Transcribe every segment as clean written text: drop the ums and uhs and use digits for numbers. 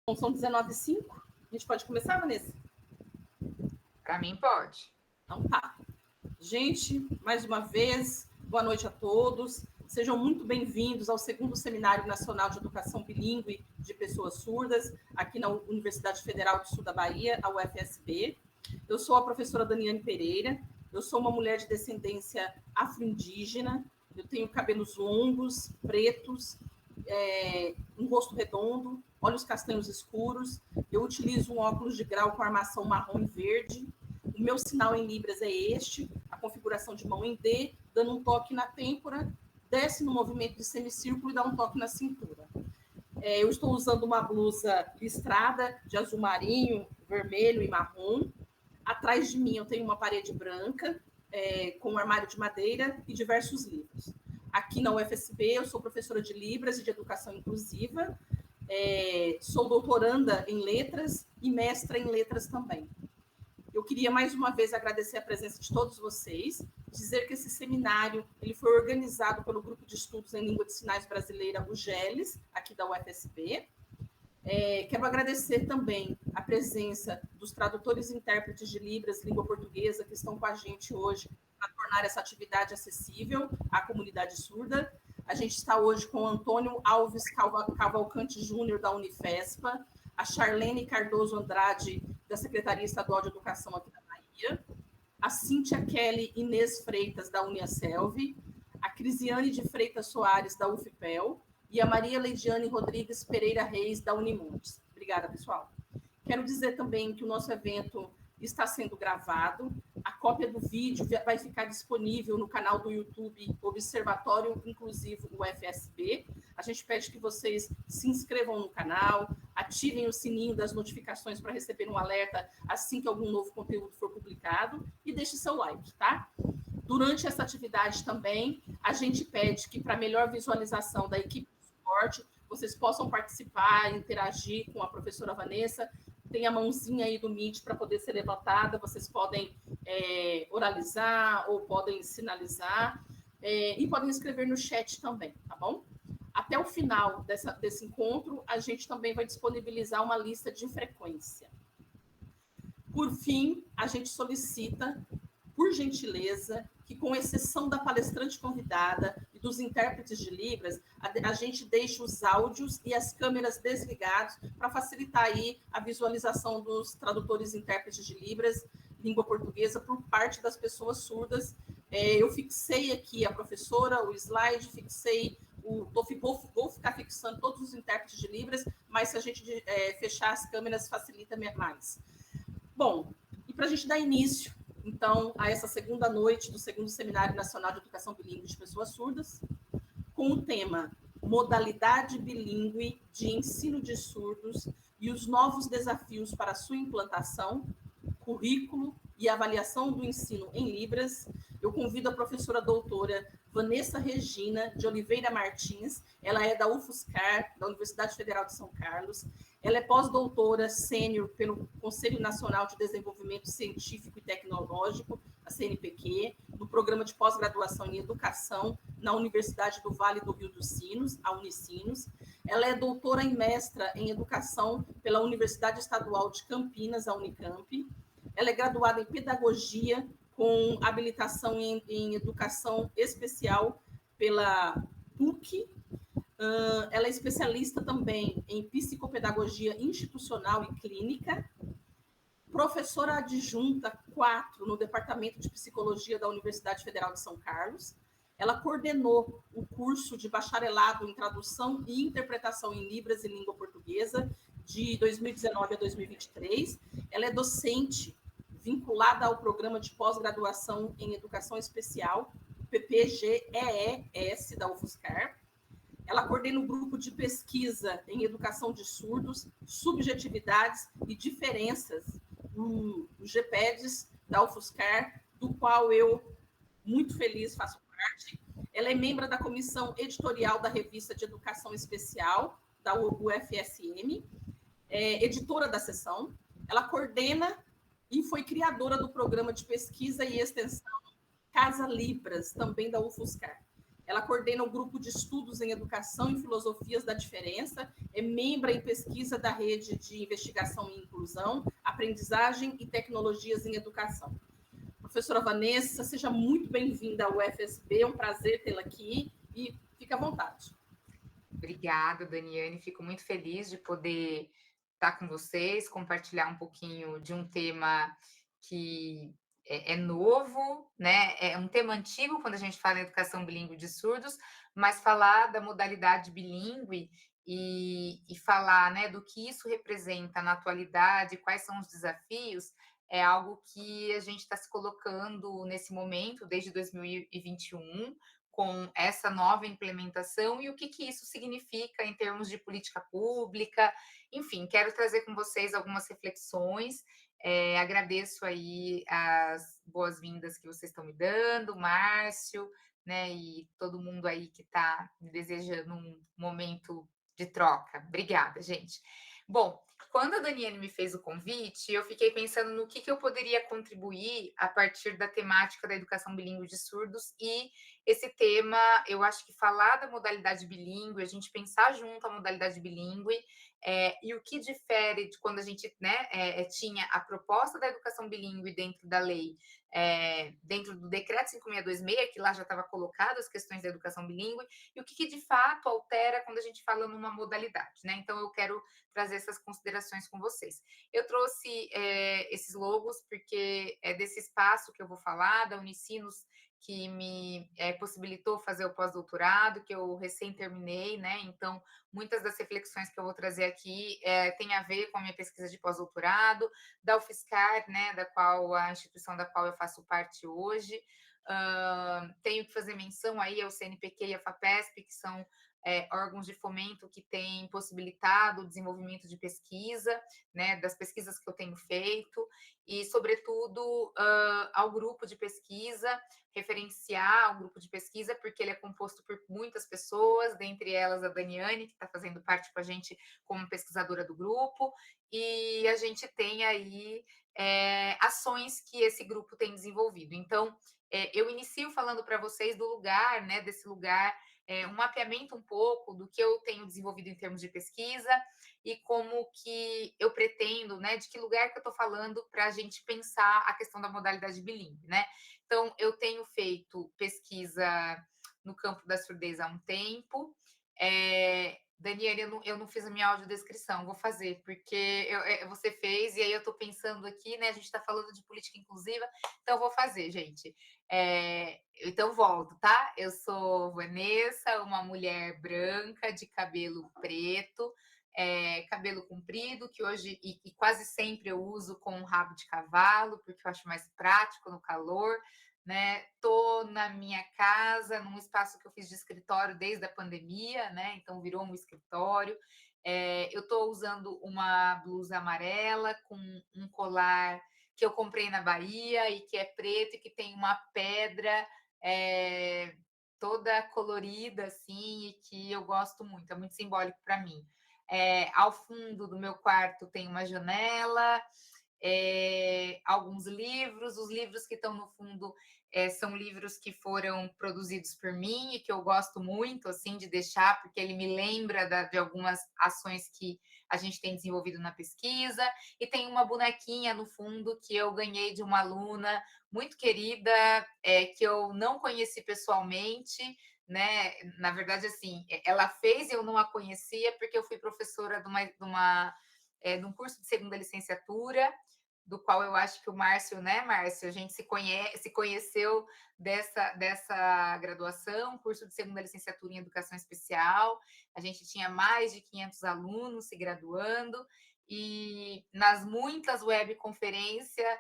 Bom, são 19h05. A gente pode começar, Vanessa? Para mim, pode. Então tá. Gente, mais uma vez, boa noite a todos. Sejam muito bem-vindos ao segundo Seminário Nacional de Educação Bilíngue de Pessoas Surdas, aqui na Universidade Federal do Sul da Bahia, a UFSB. Eu sou a professora Daniane Pereira, eu sou uma mulher de descendência afro-indígena, eu tenho cabelos longos, pretos, um rosto redondo, olhos castanhos escuros, eu utilizo um óculos de grau com armação marrom e verde, o meu sinal em libras é este, a configuração de mão em D, dando um toque na têmpora, desce no movimento de semicírculo e dá um toque na cintura. Eu estou usando uma blusa listrada de azul marinho, vermelho e marrom. Atrás de mim eu tenho uma parede branca, com um armário de madeira e diversos livros. Aqui na UFSB eu sou professora de Libras e de Educação Inclusiva, sou doutoranda em Letras e mestra em Letras também. Eu queria mais uma vez agradecer a presença de todos vocês, dizer que esse seminário ele foi organizado pelo Grupo de Estudos em Língua de Sinais Brasileira, o GELES, aqui da UFSB. Quero agradecer também a presença dos tradutores e intérpretes de Libras, língua portuguesa, que estão com a gente hoje para tornar essa atividade acessível à comunidade surda. A gente está hoje com o Antônio Alves Cavalcante Júnior, da Unifespa, a Charlene Cardoso Andrade, da Secretaria Estadual de Educação aqui da Bahia, a Cíntia Kelly Inês Freitas, da Uniaselv, a Crisiane de Freitas Soares, da UFPEL, e a Maria Leidiane Rodrigues Pereira Reis, da Unimontes. Obrigada, pessoal. Quero dizer também que o nosso evento está sendo gravado. A cópia do vídeo vai ficar disponível no canal do YouTube Observatório Inclusivo UFSB. A gente pede que vocês se inscrevam no canal, ativem o sininho das notificações para receber um alerta assim que algum novo conteúdo for publicado e deixe seu like, tá? Durante essa atividade também, a gente pede que, para melhor visualização da equipe de suporte, vocês possam participar, interagir com a professora Vanessa. Tem a mãozinha aí do Meet para poder ser levantada, vocês podem oralizar ou podem sinalizar e podem escrever no chat também, tá bom? Até o final desse encontro, a gente também vai disponibilizar uma lista de frequência. Por fim, a gente solicita, por gentileza, que, com exceção da palestrante convidada e dos intérpretes de Libras, a gente deixe os áudios e as câmeras desligados para facilitar aí a visualização dos tradutores e intérpretes de Libras, língua portuguesa, por parte das pessoas surdas. Eu fixei aqui a professora, o slide, vou ficar fixando todos os intérpretes de Libras, mas se a gente fechar as câmeras, facilita mais. Bom, e para a gente dar início, então, a essa segunda noite do segundo Seminário Nacional de Educação Bilíngue de Pessoas Surdas, com o tema Modalidade Bilíngue de Ensino de Surdos e os novos desafios para sua implantação, currículo e avaliação do ensino em Libras, eu convido a professora doutora Vanessa Regina de Oliveira Martins. Ela é da UFSCar, da Universidade Federal de São Carlos. Ela é pós-doutora sênior pelo Conselho Nacional de Desenvolvimento Científico e Tecnológico, a CNPq, no programa de pós-graduação em Educação na Universidade do Vale do Rio dos Sinos, a Unicinos. Ela é doutora e mestra em Educação pela Universidade Estadual de Campinas, a Unicamp. Ela é graduada em Pedagogia com habilitação em Educação Especial pela PUC. Ela é especialista também em Psicopedagogia Institucional e Clínica, professora adjunta 4 no Departamento de Psicologia da Universidade Federal de São Carlos. Ela coordenou o curso de bacharelado em Tradução e Interpretação em Libras e Língua Portuguesa de 2019 a 2023. Ela é docente vinculada ao Programa de Pós-Graduação em Educação Especial, PPGEES, da UFSCar. Ela coordena o grupo de pesquisa em Educação de Surdos, Subjetividades e Diferenças, o GPEDS, da UFSCar, do qual eu, muito feliz, faço parte. Ela é membro da comissão editorial da Revista de Educação Especial, da UFSM, editora da seção. Ela coordena e foi criadora do programa de pesquisa e extensão Casa Libras, também da UFSCar. Ela coordena o grupo de estudos em Educação e Filosofias da Diferença, é membro em pesquisa da Rede de Investigação e Inclusão, Aprendizagem e Tecnologias em Educação. Professora Vanessa, seja muito bem-vinda ao UFSB, é um prazer tê-la aqui e fique à vontade. Obrigada, Daniane, fico muito feliz de poder estar com vocês, compartilhar um pouquinho de um tema que é novo, né? É um tema antigo quando a gente fala em educação bilíngue de surdos, mas falar da modalidade bilíngue e falar, né, do que isso representa na atualidade, quais são os desafios, é algo que a gente está se colocando nesse momento, desde 2021, com essa nova implementação e o que isso significa em termos de política pública. Enfim, quero trazer com vocês algumas reflexões. Agradeço aí as boas-vindas que vocês estão me dando, Márcio, né, e todo mundo aí que está me desejando um momento de troca. Obrigada, gente. Bom, quando a Daniane me fez o convite, eu fiquei pensando no que eu poderia contribuir a partir da temática da educação bilíngue de surdos e esse tema, eu acho que falar da modalidade bilíngue, a gente pensar junto a modalidade bilíngue, e o que difere de quando a gente, né, tinha a proposta da educação bilíngue dentro da lei, dentro do decreto 5626, que lá já estava colocado as questões da educação bilíngue, e o que de fato altera quando a gente fala numa modalidade, né? Então, eu quero trazer essas considerações com vocês. Eu trouxe esses logos porque é desse espaço que eu vou falar, da Unicinos, que me possibilitou fazer o pós-doutorado, que eu recém terminei, né? Então, muitas das reflexões que eu vou trazer aqui têm a ver com a minha pesquisa de pós-doutorado, da UFSCar, né? Da qual a instituição da qual eu faço parte hoje. Tenho que fazer menção aí ao CNPq e à FAPESP, que são órgãos de fomento que têm possibilitado o desenvolvimento de pesquisa, né, das pesquisas que eu tenho feito, e, sobretudo, ao grupo de pesquisa, referenciar o grupo de pesquisa, porque ele é composto por muitas pessoas, dentre elas a Daniane, que está fazendo parte com a gente como pesquisadora do grupo, e a gente tem aí ações que esse grupo tem desenvolvido. Então, eu inicio falando para vocês do lugar, né, desse lugar, um mapeamento um pouco do que eu tenho desenvolvido em termos de pesquisa e como que eu pretendo, né, de que lugar que eu estou falando para a gente pensar a questão da modalidade bilíngue, né? Então, eu tenho feito pesquisa no campo da surdez há um tempo. Daniela, eu não fiz a minha audiodescrição, vou fazer, porque você fez, e aí eu estou pensando aqui, né? A gente está falando de política inclusiva, então eu vou fazer, gente. Então, volto, tá? Eu sou Vanessa, uma mulher branca, de cabelo preto, cabelo comprido, que hoje e quase sempre eu uso com um rabo de cavalo, porque eu acho mais prático no calor, né? Tô na minha casa, num espaço que eu fiz de escritório desde a pandemia, né? Então virou um escritório. Eu estou usando uma blusa amarela com um colar que eu comprei na Bahia e que é preto e que tem uma pedra toda colorida assim e que eu gosto muito, é muito simbólico para mim. Ao fundo do meu quarto tem uma janela, alguns livros. Os livros que estão no fundo são livros que foram produzidos por mim e que eu gosto muito assim de deixar, porque ele me lembra de algumas ações que a gente tem desenvolvido na pesquisa. E tem uma bonequinha no fundo que eu ganhei de uma aluna muito querida, que eu não conheci pessoalmente, né? Na verdade, assim, ela fez e eu não a conhecia porque eu fui professora de um curso de segunda licenciatura, do qual eu acho que o Márcio, né, Márcio, a gente se conheceu dessa graduação, curso de segunda licenciatura em educação especial. A gente tinha mais de 500 alunos se graduando, e nas muitas webconferências,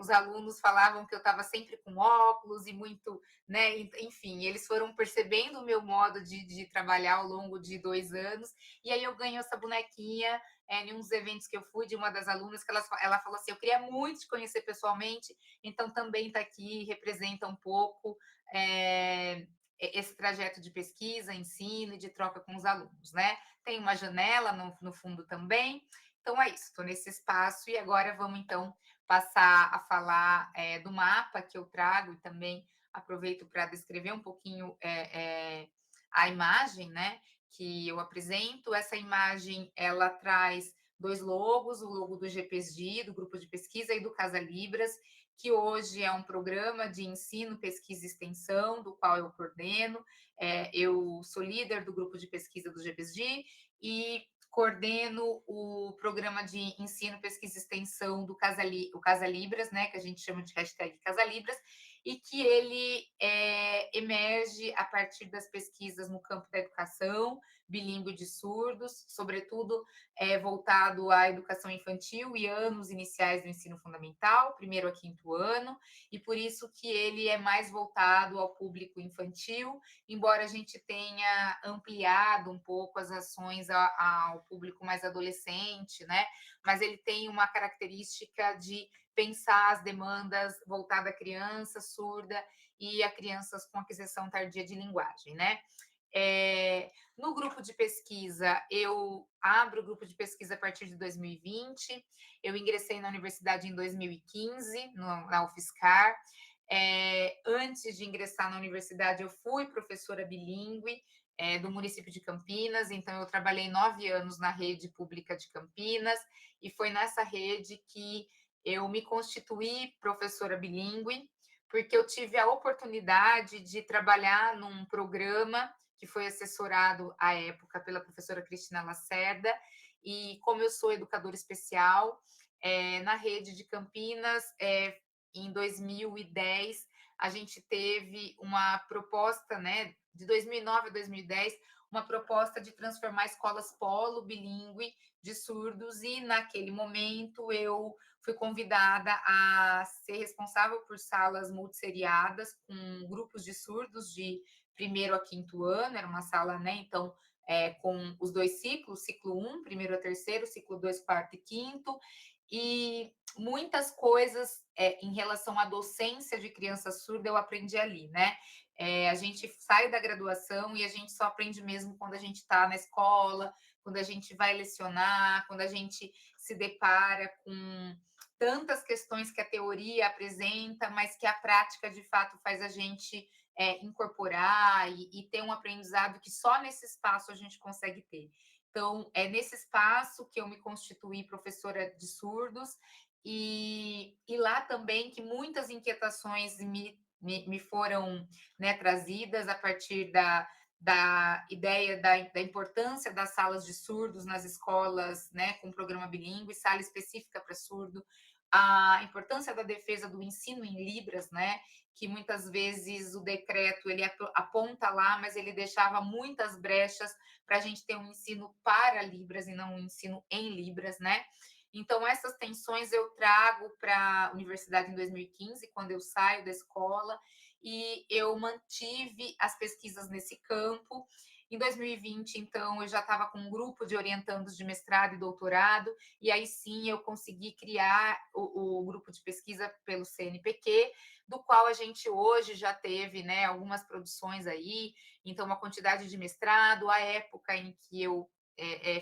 os alunos falavam que eu estava sempre com óculos e muito, né, enfim, eles foram percebendo o meu modo de trabalhar ao longo de 2 anos, e aí eu ganhei essa bonequinha em uns eventos que eu fui, de uma das alunas, que ela falou assim: eu queria muito te conhecer pessoalmente, então também está aqui, representa um pouco esse trajeto de pesquisa, ensino e de troca com os alunos, né? Tem uma janela no fundo também. Então é isso, estou nesse espaço e agora vamos então passar a falar do mapa que eu trago e também aproveito para descrever um pouquinho a imagem, né? que eu apresento. Essa imagem, ela traz dois logos, o logo do GPSG, do Grupo de Pesquisa, e do Casa Libras, que hoje é um programa de ensino, pesquisa e extensão, do qual eu coordeno. Eu sou líder do Grupo de Pesquisa do GPSG e coordeno o programa de ensino, pesquisa e extensão do o Casa Libras, né, que a gente chama de hashtag Casa Libras, e que ele emerge a partir das pesquisas no campo da educação bilíngue de surdos, sobretudo voltado à educação infantil e anos iniciais do ensino fundamental, primeiro a quinto ano, e por isso que ele é mais voltado ao público infantil, embora a gente tenha ampliado um pouco as ações ao público mais adolescente, né? Mas ele tem uma característica de pensar as demandas voltadas à criança surda e a crianças com aquisição tardia de linguagem, né? No grupo de pesquisa, eu abro o grupo de pesquisa a partir de 2020. Eu ingressei na universidade em 2015, na UFSCar. Antes de ingressar na universidade, eu fui professora bilíngue do município de Campinas, então eu trabalhei 9 anos na rede pública de Campinas, e foi nessa rede que eu me constituí professora bilíngue, porque eu tive a oportunidade de trabalhar num programa que foi assessorado à época pela professora Cristina Lacerda, e como eu sou educadora especial, na rede de Campinas, em 2010, a gente teve uma proposta, né, de 2009 a 2010, uma proposta de transformar escolas polo bilíngue de surdos, e naquele momento eu fui convidada a ser responsável por salas multisseriadas com grupos de surdos de primeiro a quinto ano, era uma sala, né, então, com os dois ciclos, ciclo 1, primeiro a terceiro, ciclo 2, quarto e quinto, e muitas coisas em relação à docência de criança surda eu aprendi ali, né? A gente sai da graduação e a gente só aprende mesmo quando a gente está na escola, quando a gente vai lecionar, quando a gente se depara com tantas questões que a teoria apresenta, mas que a prática de fato faz a gente incorporar e ter um aprendizado que só nesse espaço a gente consegue ter. Então, é nesse espaço que eu me constituí professora de surdos, e lá também que muitas inquietações me foram, né, trazidas a partir da ideia da importância das salas de surdos nas escolas, né, com programa bilíngue, sala específica para surdo, a importância da defesa do ensino em Libras, né, que muitas vezes o decreto ele aponta lá, mas ele deixava muitas brechas para a gente ter um ensino para Libras e não um ensino em Libras, né? Então, essas tensões eu trago para a universidade em 2015, quando eu saio da escola, e eu mantive as pesquisas nesse campo. Em 2020, então, eu já estava com um grupo de orientandos de mestrado e doutorado, e aí sim eu consegui criar o grupo de pesquisa pelo CNPq, do qual a gente hoje já teve, né, algumas produções aí, então uma quantidade de mestrado, a época em que eu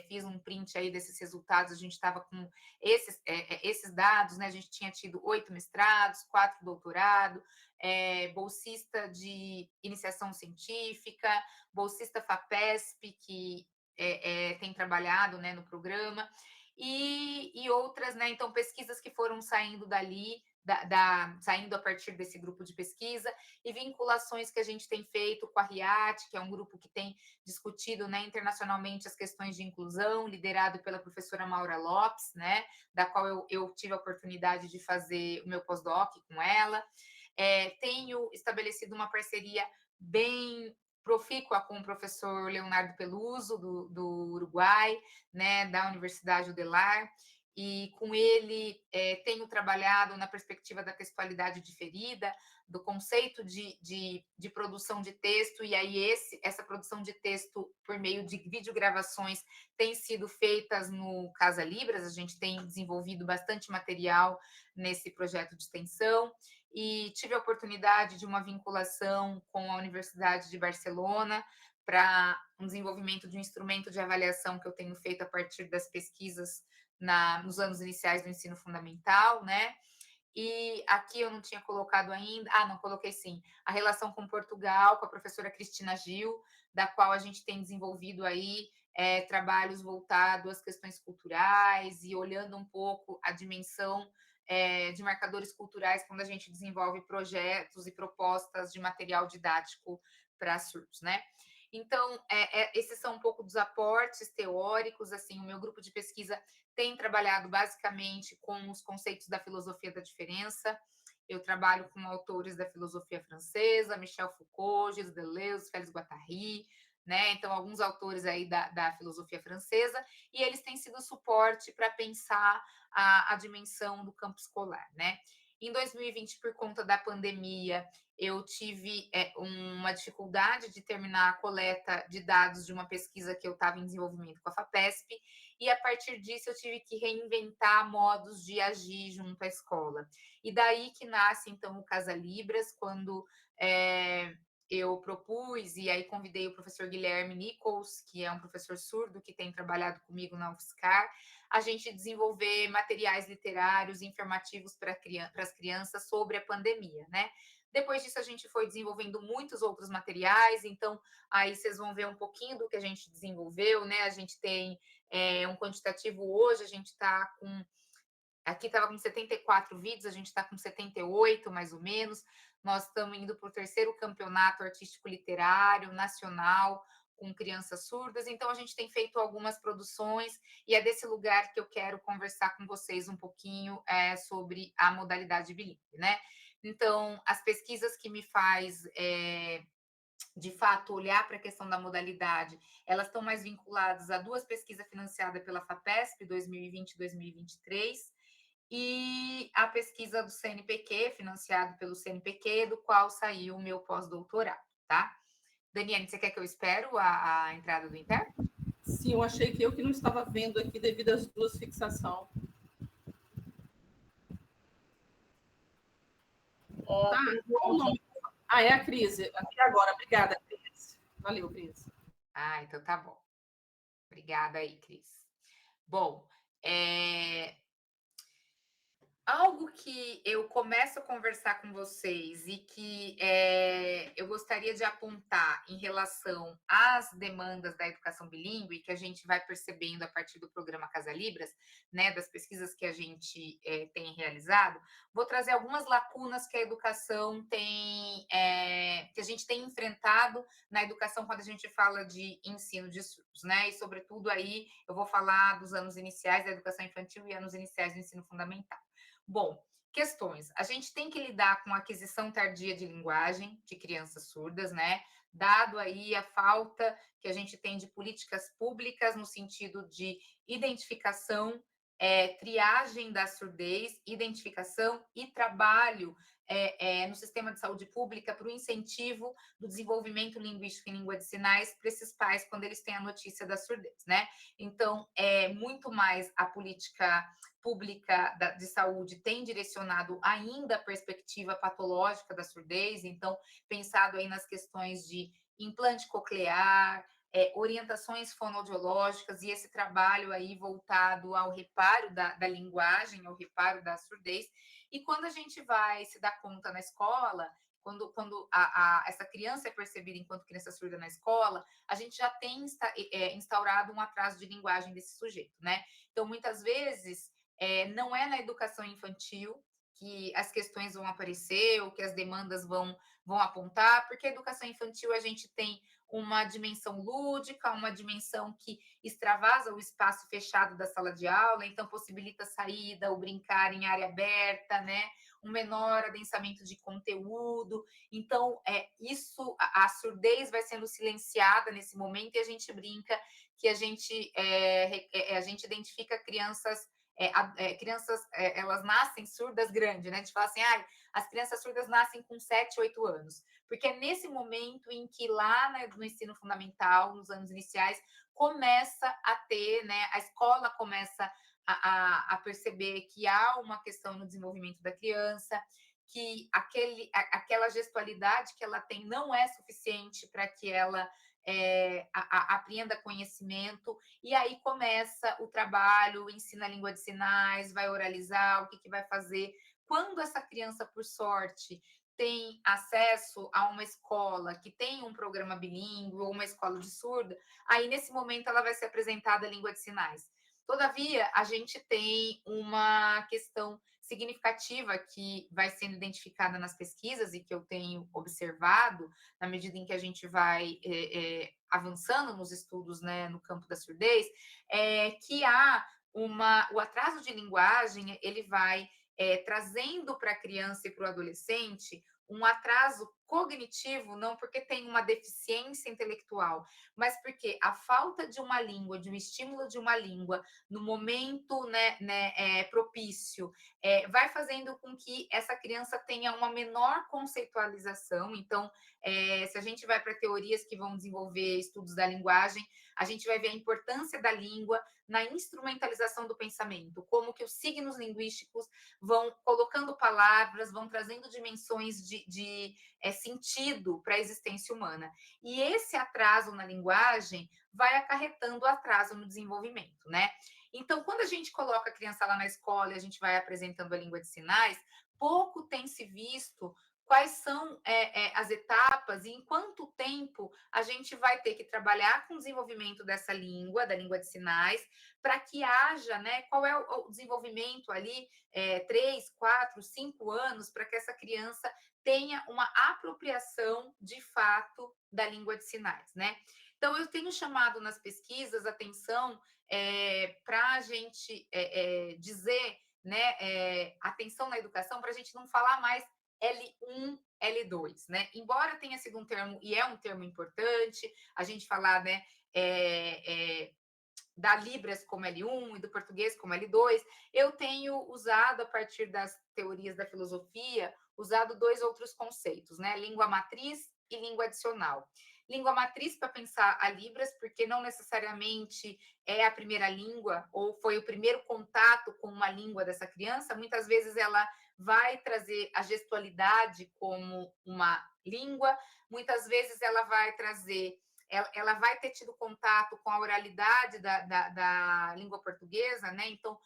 fiz um print aí desses resultados, a gente estava com esses dados, né? A gente tinha tido 8 mestrados, 4 doutorados, bolsista de iniciação científica, bolsista FAPESP, que tem trabalhado, né, no programa, e outras, né? Então, pesquisas que foram saindo dali, saindo a partir desse grupo de pesquisa, e vinculações que a gente tem feito com a RIAT, que é um grupo que tem discutido, né, internacionalmente as questões de inclusão, liderado pela professora Maura Lopes, né, da qual eu tive a oportunidade de fazer o meu pós-doc com ela. Tenho estabelecido uma parceria bem profícua com o professor Leonardo Peluso, do Uruguai, né, da Universidade Udelar, e com ele tenho trabalhado na perspectiva da textualidade diferida, do conceito de produção de texto, e aí essa produção de texto por meio de videogravações tem sido feitas no Casa Libras, a gente tem desenvolvido bastante material nesse projeto de extensão, e tive a oportunidade de uma vinculação com a Universidade de Barcelona para um desenvolvimento de um instrumento de avaliação que eu tenho feito a partir das pesquisas nos anos iniciais do ensino fundamental, né? E aqui eu não tinha colocado ainda, não, coloquei sim, a relação com Portugal, com a professora Cristina Gil, da qual a gente tem desenvolvido aí trabalhos voltados às questões culturais e olhando um pouco a dimensão de marcadores culturais quando a gente desenvolve projetos e propostas de material didático para surdos, né? Então, esses são um pouco dos aportes teóricos. Assim, o meu grupo de pesquisa tem trabalhado basicamente com os conceitos da filosofia da diferença. Eu trabalho com autores da filosofia francesa, Michel Foucault, Gilles Deleuze, Félix Guattari, né? Então, alguns autores aí da filosofia francesa, e eles têm sido suporte para pensar a dimensão do campo escolar, né? Em 2020, por conta da pandemia, eu tive uma dificuldade de terminar a coleta de dados de uma pesquisa que eu estava em desenvolvimento com a FAPESP, e a partir disso eu tive que reinventar modos de agir junto à escola. E daí que nasce, então, o Casa Libras, quando eu propus, e aí convidei o professor Guilherme Nichols, que é um professor surdo que tem trabalhado comigo na UFSCar, a gente desenvolver materiais literários informativos para as crianças sobre a pandemia, né? Depois disso, a gente foi desenvolvendo muitos outros materiais, então aí vocês vão ver um pouquinho do que a gente desenvolveu, né? A gente tem um quantitativo hoje, a gente está com... Aqui estava com 74 vídeos, a gente está com 78, mais ou menos. Nós estamos indo para o 3º campeonato artístico literário nacional com crianças surdas, então a gente tem feito algumas produções e é desse lugar que eu quero conversar com vocês um pouquinho sobre a modalidade bilíngue, né? Então, as pesquisas que me faz de fato olhar para a questão da modalidade, elas estão mais vinculadas a 2 pesquisas financiadas pela FAPESP 2020 e 2023, e a pesquisa do CNPq, financiado pelo CNPq, do qual saiu o meu pós-doutorado, tá? Daniane, você quer que eu espero a entrada do intérprete? Sim, eu achei que eu que não estava vendo aqui devido às 2 fixações. Tá? Qual o nome? É a Cris. Aqui agora. Obrigada, Cris. Valeu, Cris. Então tá bom. Obrigada aí, Cris. Bom, algo que eu começo a conversar com vocês e que eu gostaria de apontar em relação às demandas da educação bilíngue, que a gente vai percebendo a partir do programa Casa Libras, né, das pesquisas que a gente tem realizado, vou trazer algumas lacunas que a educação tem, que a gente tem enfrentado na educação quando a gente fala de ensino de surdos, né? E, sobretudo, aí eu vou falar dos anos iniciais da educação infantil e anos iniciais do ensino fundamental. Bom, questões. A gente tem que lidar com a aquisição tardia de linguagem de crianças surdas, né? Dado aí a falta que a gente tem de políticas públicas no sentido de identificação, triagem da surdez, identificação e trabalho no sistema de saúde pública para o incentivo do desenvolvimento linguístico em língua de sinais para esses pais quando eles têm a notícia da surdez, né? Então, muito mais a política pública de saúde tem direcionado ainda a perspectiva patológica da surdez, então, pensado aí nas questões de implante coclear, orientações fonoaudiológicas e esse trabalho aí voltado ao reparo da linguagem, ao reparo da surdez. E quando a gente vai se dar conta na escola, quando essa criança é percebida enquanto criança surda na escola, a gente já tem instaurado um atraso de linguagem desse sujeito, né? Então, muitas vezes, não é na educação infantil que as questões vão aparecer ou que as demandas vão apontar, porque a educação infantil a gente tem uma dimensão lúdica, uma dimensão que extravasa o espaço fechado da sala de aula, então possibilita a saída, o brincar em área aberta, né? Um menor adensamento de conteúdo. Então, a surdez vai sendo silenciada nesse momento e a gente brinca que a gente identifica crianças elas nascem surdas grandes, né? A gente fala assim, as crianças surdas nascem com 7, 8 anos. Porque é nesse momento em que lá no ensino fundamental, nos anos iniciais, começa a ter, né? A escola começa a perceber que há uma questão no desenvolvimento da criança, que aquela gestualidade que ela tem não é suficiente para que ela apreenda conhecimento, e aí começa o trabalho, ensina a língua de sinais, vai oralizar, o que vai fazer. Quando essa criança, por sorte, tem acesso a uma escola que tem um programa bilíngue ou uma escola de surda, aí nesse momento ela vai ser apresentada a língua de sinais. Todavia, a gente tem uma questão significativa que vai sendo identificada nas pesquisas e que eu tenho observado na medida em que a gente vai avançando nos estudos, né, no campo da surdez, que há o atraso de linguagem, ele vai trazendo para a criança e para o adolescente um atraso cognitivo, não porque tem uma deficiência intelectual, mas porque a falta de uma língua, de um estímulo de uma língua, no momento propício, vai fazendo com que essa criança tenha uma menor conceitualização. Então, se a gente vai para teorias que vão desenvolver estudos da linguagem, a gente vai ver a importância da língua na instrumentalização do pensamento, como que os signos linguísticos vão colocando palavras, vão trazendo dimensões de sentido para a existência humana. E esse atraso na linguagem vai acarretando atraso no desenvolvimento, né? Então, quando a gente coloca a criança lá na escola e a gente vai apresentando a língua de sinais, pouco tem se visto quais são as etapas e em quanto tempo a gente vai ter que trabalhar com o desenvolvimento dessa língua, da língua de sinais, para que haja, né, qual é o desenvolvimento ali, 3, 4, 5 anos, para que essa criança tenha uma apropriação de fato da língua de sinais, né? Então, eu tenho chamado nas pesquisas atenção para a gente dizer, né, atenção na educação, para a gente não falar mais L1, L2, né? Embora tenha sido um termo, e é um termo importante, a gente falar, né, da Libras como L1 e do português como L2, eu tenho usado, a partir das teorias da filosofia, usado 2 outros conceitos, né? Língua matriz e língua adicional. Língua matriz para pensar a Libras, porque não necessariamente é a primeira língua ou foi o primeiro contato com uma língua dessa criança. Muitas vezes ela vai trazer a gestualidade como uma língua, muitas vezes ela vai trazer, ela vai ter tido contato com a oralidade da língua portuguesa, né? Então,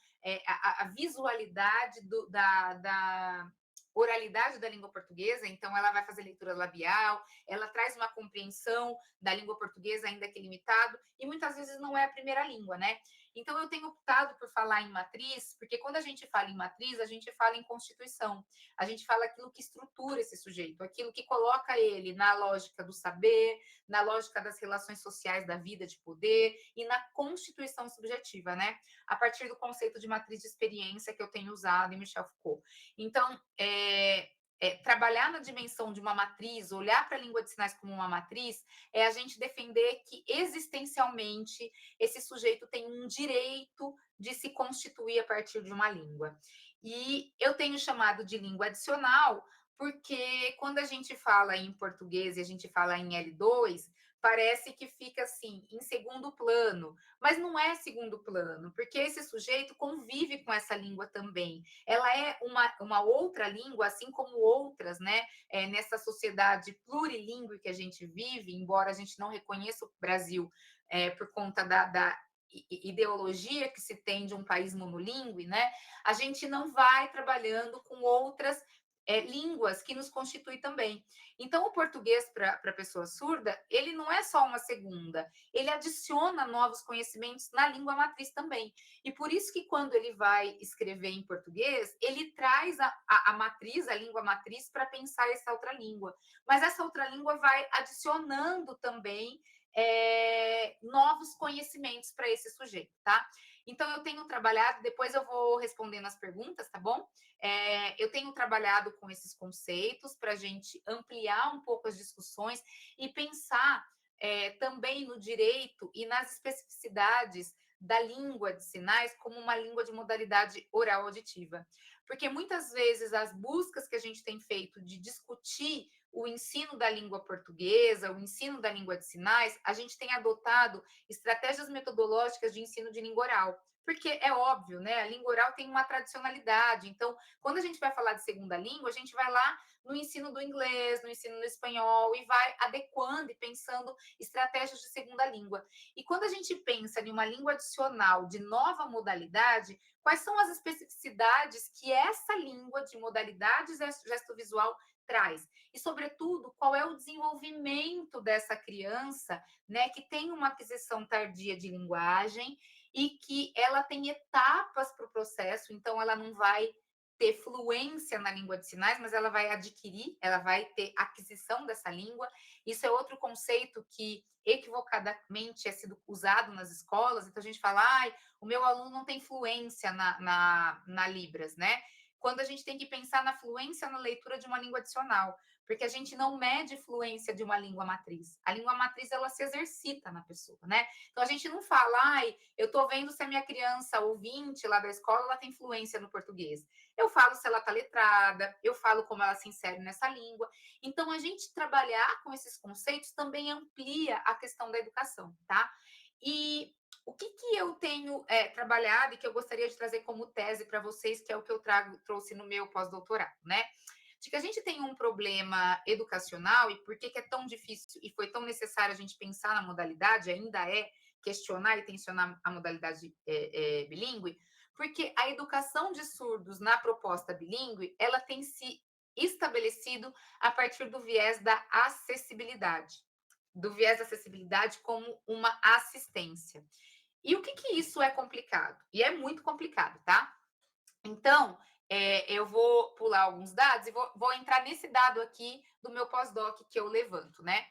a visualidade da oralidade da língua portuguesa, então ela vai fazer leitura labial, ela traz uma compreensão da língua portuguesa, ainda que limitado, e muitas vezes não é a primeira língua, né? Então, eu tenho optado por falar em matriz, porque quando a gente fala em matriz, a gente fala em constituição, a gente fala aquilo que estrutura esse sujeito, aquilo que coloca ele na lógica do saber, na lógica das relações sociais da vida de poder e na constituição subjetiva, né? A partir do conceito de matriz de experiência que eu tenho usado em Michel Foucault. Então, trabalhar na dimensão de uma matriz, olhar para a língua de sinais como uma matriz, é a gente defender que existencialmente esse sujeito tem um direito de se constituir a partir de uma língua. E eu tenho chamado de língua adicional porque quando a gente fala em português e a gente fala em L2, parece que fica assim, em segundo plano, mas não é segundo plano, porque esse sujeito convive com essa língua também. Ela é uma outra língua, assim como outras, né? Nessa sociedade plurilingüe que a gente vive, embora a gente não reconheça o Brasil por conta da ideologia que se tem de um país monolíngue, né? A gente não vai trabalhando com outras línguas que nos constituem também. Então, o português para a pessoa surda, ele não é só uma segunda, ele adiciona novos conhecimentos na língua matriz também. E por isso que quando ele vai escrever em português, ele traz a matriz, a língua matriz, para pensar essa outra língua. Mas essa outra língua vai adicionando também novos conhecimentos para esse sujeito, tá? Então, eu tenho trabalhado, depois eu vou respondendo as perguntas, tá bom? Eu tenho trabalhado com esses conceitos para a gente ampliar um pouco as discussões e pensar também no direito e nas especificidades da língua de sinais como uma língua de modalidade oral auditiva. Porque muitas vezes as buscas que a gente tem feito de discutir o ensino da língua portuguesa, o ensino da língua de sinais, a gente tem adotado estratégias metodológicas de ensino de língua oral. Porque é óbvio, né? A língua oral tem uma tradicionalidade. Então, quando a gente vai falar de segunda língua, a gente vai lá no ensino do inglês, no ensino do espanhol, e vai adequando e pensando estratégias de segunda língua. E quando a gente pensa em uma língua adicional de nova modalidade, quais são as especificidades que essa língua de modalidade gesto-visual traz. E, sobretudo, qual é o desenvolvimento dessa criança, né, que tem uma aquisição tardia de linguagem e que ela tem etapas para o processo, então ela não vai ter fluência na língua de sinais, mas ela vai adquirir, ela vai ter aquisição dessa língua. Isso é outro conceito que equivocadamente é sido usado nas escolas. Então a gente fala, o meu aluno não tem fluência na Libras, né? Quando a gente tem que pensar na fluência na leitura de uma língua adicional, porque a gente não mede fluência de uma língua matriz. A língua matriz, ela se exercita na pessoa, né? Então a gente não fala, eu estou vendo se a minha criança ouvinte lá da escola, ela tem fluência no português. Eu falo se ela está letrada, eu falo como ela se insere nessa língua. Então, a gente trabalhar com esses conceitos também amplia a questão da educação, tá? E o que eu tenho trabalhado e que eu gostaria de trazer como tese para vocês, que é o que eu trouxe no meu pós-doutorado, né? De que a gente tem um problema educacional e por que é tão difícil e foi tão necessário a gente pensar na modalidade, ainda é questionar e tensionar a modalidade bilíngue, porque a educação de surdos na proposta bilíngue, ela tem se estabelecido a partir do viés da acessibilidade, como uma assistência. E o que isso é complicado? E é muito complicado, tá? Então, eu vou pular alguns dados e vou entrar nesse dado aqui do meu pós-doc que eu levanto, né?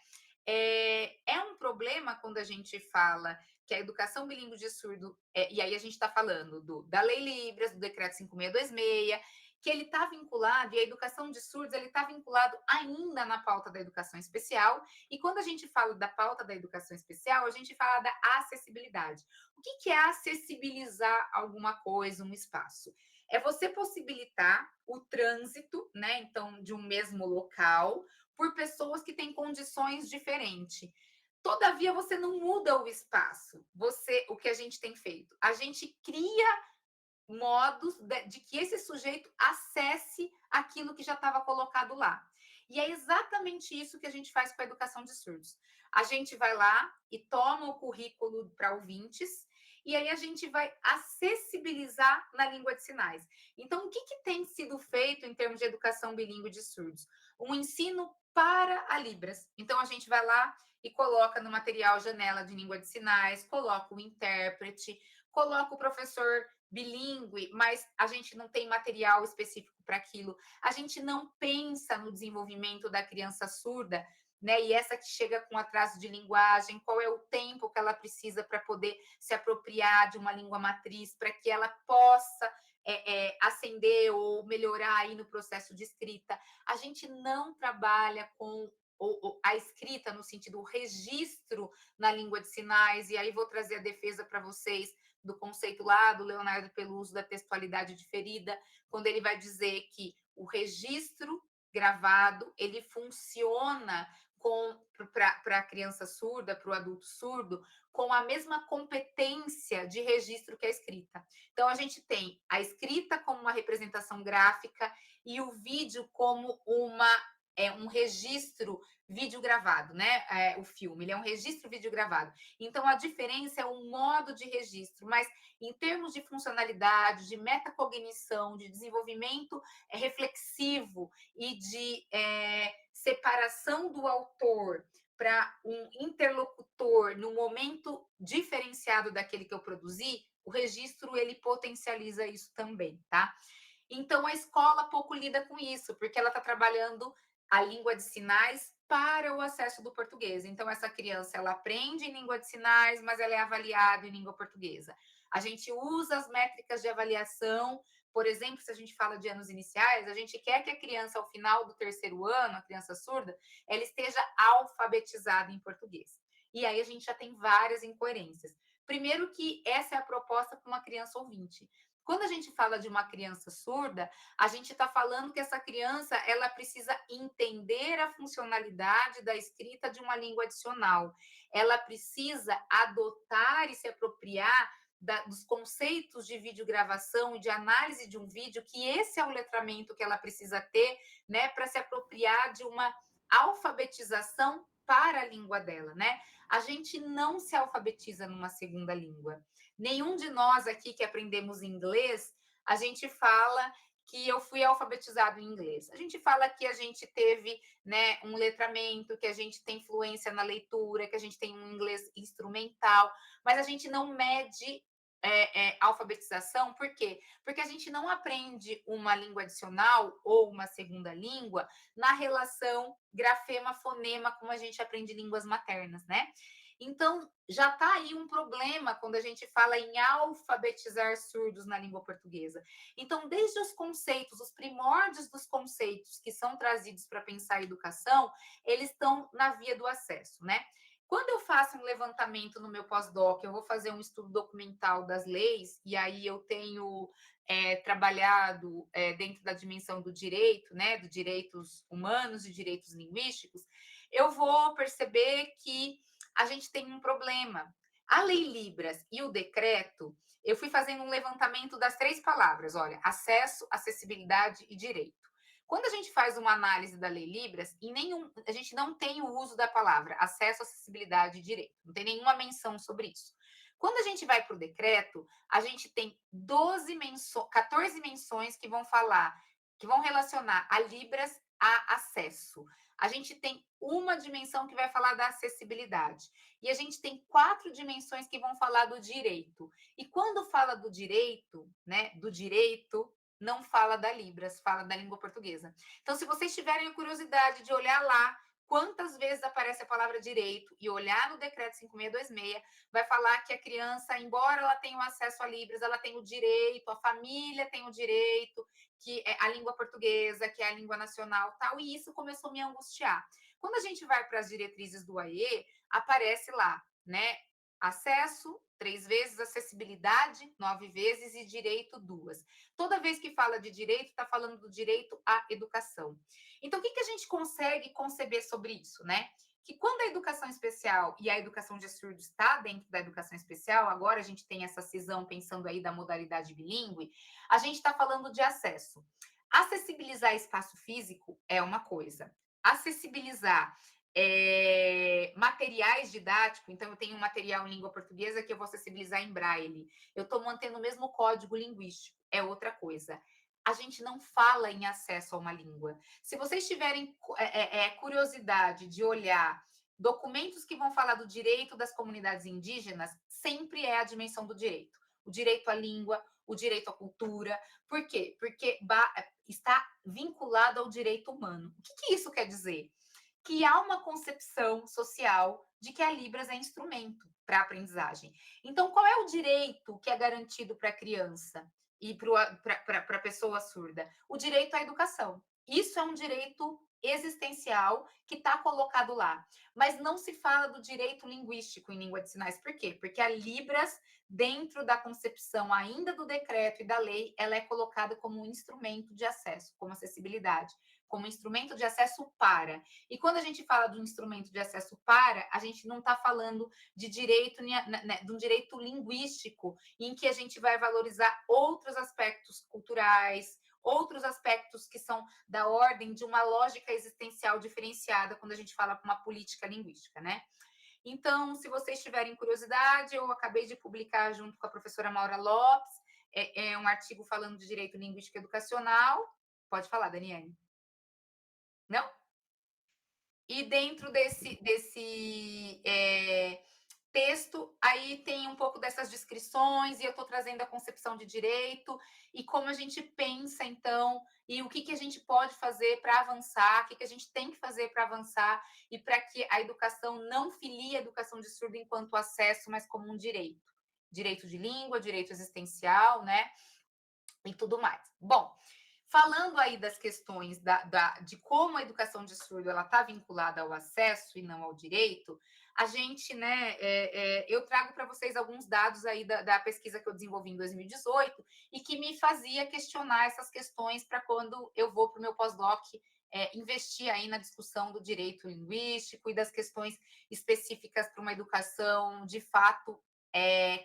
É um problema quando a gente fala que a educação bilíngue de surdo, e aí a gente está falando da Lei Libras, do Decreto 5626, que ele está vinculado, e a educação de surdos, ele está vinculado ainda na pauta da educação especial, e quando a gente fala da pauta da educação especial, a gente fala da acessibilidade. O que é acessibilizar alguma coisa, um espaço? É você possibilitar o trânsito, né, então, de um mesmo local, por pessoas que têm condições diferentes. Todavia, você não muda o espaço. O que a gente tem feito? A gente cria modos de que esse sujeito acesse aquilo que já estava colocado lá. E é exatamente isso que a gente faz com a educação de surdos. A gente vai lá e toma o currículo para ouvintes, e aí a gente vai acessibilizar na língua de sinais. Então, o que tem sido feito em termos de educação bilíngue de surdos? Um ensino para a Libras. Então, a gente vai lá e coloca no material janela de língua de sinais, coloca o intérprete, coloca o professor bilíngue, mas a gente não tem material específico para aquilo. A gente não pensa no desenvolvimento da criança surda, né? E essa que chega com atraso de linguagem, qual é o tempo que ela precisa para poder se apropriar de uma língua matriz, para que ela possa ascender ou melhorar aí no processo de escrita. A gente não trabalha com a escrita no sentido registro na língua de sinais, e aí vou trazer a defesa para vocês do conceito lá do Leonardo Peluso da textualidade diferida, quando ele vai dizer que o registro gravado, ele funciona para a criança surda, para o adulto surdo, com a mesma competência de registro que a escrita. Então, a gente tem a escrita como uma representação gráfica e o vídeo como um registro vídeo gravado, né? O filme, ele é um registro vídeo gravado. Então, a diferença é o modo de registro, mas em termos de funcionalidade, de metacognição, de desenvolvimento reflexivo e de separação do autor para um interlocutor no momento diferenciado daquele que eu produzi, o registro, ele potencializa isso também, tá? Então, a escola pouco lida com isso, porque ela está trabalhando a língua de sinais para o acesso do português. Então, essa criança, ela aprende em língua de sinais, mas ela é avaliada em língua portuguesa. A gente usa as métricas de avaliação, por exemplo, se a gente fala de anos iniciais, a gente quer que a criança, ao final do terceiro ano, a criança surda, ela esteja alfabetizada em português. E aí a gente já tem várias incoerências. Primeiro que essa é a proposta para uma criança ouvinte. Quando a gente fala de uma criança surda, a gente está falando que essa criança ela precisa entender a funcionalidade da escrita de uma língua adicional. Ela precisa adotar e se apropriar dos conceitos de videogravação e de análise de um vídeo, que esse é o letramento que ela precisa ter, né, para se apropriar de uma alfabetização para a língua dela, né? A gente não se alfabetiza numa segunda língua. Nenhum de nós aqui que aprendemos inglês, a gente fala que eu fui alfabetizado em inglês. A gente fala que a gente teve, né, um letramento, que a gente tem fluência na leitura, que a gente tem um inglês instrumental, mas a gente não mede alfabetização, por quê? Porque a gente não aprende uma língua adicional ou uma segunda língua na relação grafema-fonema, como a gente aprende línguas maternas, né? Então, já está aí um problema quando a gente fala em alfabetizar surdos na língua portuguesa. Então, desde os conceitos, os primórdios dos conceitos que são trazidos para pensar a educação, eles estão na via do acesso, né? Quando eu faço um levantamento no meu pós-doc, eu vou fazer um estudo documental das leis, e aí eu tenho trabalhado dentro da dimensão do direito, né, dos direitos humanos e direitos linguísticos, eu vou perceber que a gente tem um problema. A Lei Libras e o decreto, eu fui fazendo um levantamento das 3 palavras, olha, acesso, acessibilidade e direito. Quando a gente faz uma análise da Lei Libras, a gente não tem o uso da palavra acesso, acessibilidade e direito. Não tem nenhuma menção sobre isso. Quando a gente vai para o decreto, a gente tem 14 menções que vão falar, que vão relacionar a Libras a acesso. A gente tem uma dimensão que vai falar da acessibilidade. E a gente tem 4 dimensões que vão falar do direito. E quando fala do direito, né, do direito, não fala da Libras, fala da língua portuguesa. Então, se vocês tiverem a curiosidade de olhar lá quantas vezes aparece a palavra direito e olhar no decreto 5626, vai falar que a criança, embora ela tenha o acesso a Libras, ela tem o direito, a família tem o direito, que é a língua portuguesa, que é a língua nacional, tal, e isso começou a me angustiar. Quando a gente vai para as diretrizes do AE, aparece lá, né? Acesso, 3 vezes, acessibilidade, 9 vezes e direito, 2. Toda vez que fala de direito, está falando do direito à educação. Então, o que a gente consegue conceber sobre isso, né? Que quando a educação especial e a educação de surdos está dentro da educação especial, agora a gente tem essa cisão pensando aí da modalidade bilíngue, a gente está falando de acesso. Acessibilizar espaço físico é uma coisa. Acessibilizar materiais didáticos, então eu tenho um material em língua portuguesa que eu vou acessibilizar em braille. Eu estou mantendo o mesmo código linguístico, é outra coisa. A gente não fala em acesso a uma língua. Se vocês tiverem curiosidade de olhar documentos que vão falar do direito das comunidades indígenas, sempre é a dimensão do direito. O direito à língua, o direito à cultura. Por quê? Porque está vinculado ao direito humano. O que isso quer dizer? Que há uma concepção social de que a Libras é instrumento para a aprendizagem. Então, qual é o direito que é garantido para a criança e para a pessoa surda? O direito à educação. Isso é um direito existencial que está colocado lá. Mas não se fala do direito linguístico em língua de sinais. Por quê? Porque a Libras, dentro da concepção ainda do decreto e da lei, ela é colocada como um instrumento de acesso, como acessibilidade, como instrumento de acesso para. E quando a gente fala de um instrumento de acesso para, a gente não está falando de direito, de um direito linguístico, em que a gente vai valorizar outros aspectos culturais, outros aspectos que são da ordem de uma lógica existencial diferenciada quando a gente fala com uma política linguística, né? Então, se vocês tiverem curiosidade, eu acabei de publicar junto com a professora Maura Lopes, um artigo falando de direito linguístico educacional. Pode falar, Daniele. Não? E dentro desse texto, aí tem um pouco dessas descrições, e eu estou trazendo a concepção de direito, e como a gente pensa, então, e o que a gente pode fazer para avançar, o que a gente tem que fazer para avançar, e para que a educação não filie a educação de surdo enquanto acesso, mas como um direito. Direito de língua, direito existencial, né? E tudo mais. Bom, falando aí das questões de como a educação de surdo está vinculada ao acesso e não ao direito, a gente, né, eu trago para vocês alguns dados aí da pesquisa que eu desenvolvi em 2018 e que me fazia questionar essas questões para quando eu vou para o meu pós-doc investir aí na discussão do direito linguístico e das questões específicas para uma educação de fato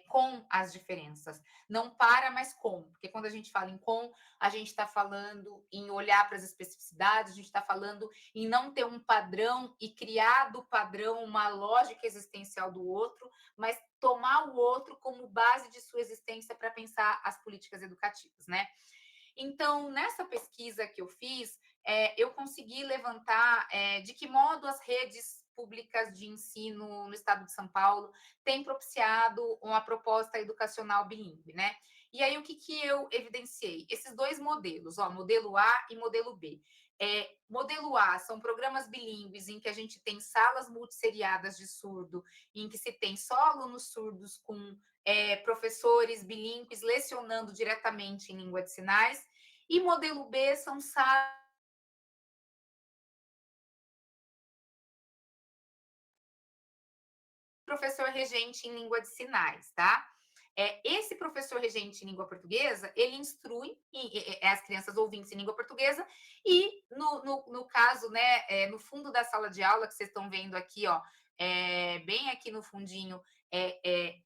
com as diferenças. Não para, mas com. Porque quando a gente fala em com, a gente está falando em olhar para as especificidades, a gente está falando em não ter um padrão e criar do padrão uma lógica existencial do outro, mas tomar o outro como base de sua existência para pensar as políticas educativas, né? Então, nessa pesquisa que eu fiz, eu consegui levantar de que modo as redes públicas de ensino no estado de São Paulo têm propiciado uma proposta educacional bilíngue, né? E aí, o que, que eu evidenciei? Esses dois modelos, ó, modelo A e modelo B. Modelo A são programas bilíngues em que a gente tem salas multisseriadas de surdo, em que se tem só alunos surdos com professores bilíngues lecionando diretamente em língua de sinais. E modelo B são salas professor regente em língua de sinais, tá? Esse professor regente em língua portuguesa, ele instrui as crianças ouvintes em língua portuguesa e, no caso, né, no fundo da sala de aula, que vocês estão vendo aqui, ó, bem aqui no fundinho,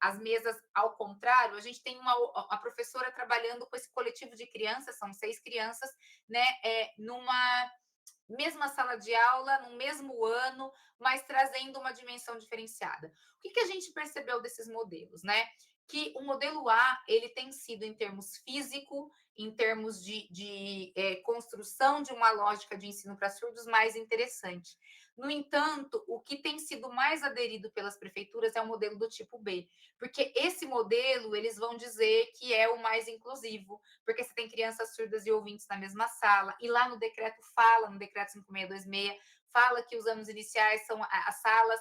as mesas ao contrário, a gente tem a professora trabalhando com esse coletivo de crianças, são 6 crianças, né, numa mesma sala de aula, no mesmo ano, mas trazendo uma dimensão diferenciada. O que, que a gente percebeu desses modelos, né? Que o modelo A, ele tem sido, em termos físico, em termos de construção de uma lógica de ensino para surdos, mais interessante. No entanto, o que tem sido mais aderido pelas prefeituras é o modelo do tipo B, porque esse modelo, eles vão dizer que é o mais inclusivo, porque você tem crianças surdas e ouvintes na mesma sala, e lá no decreto fala, no decreto 5626, fala que os anos iniciais são as salas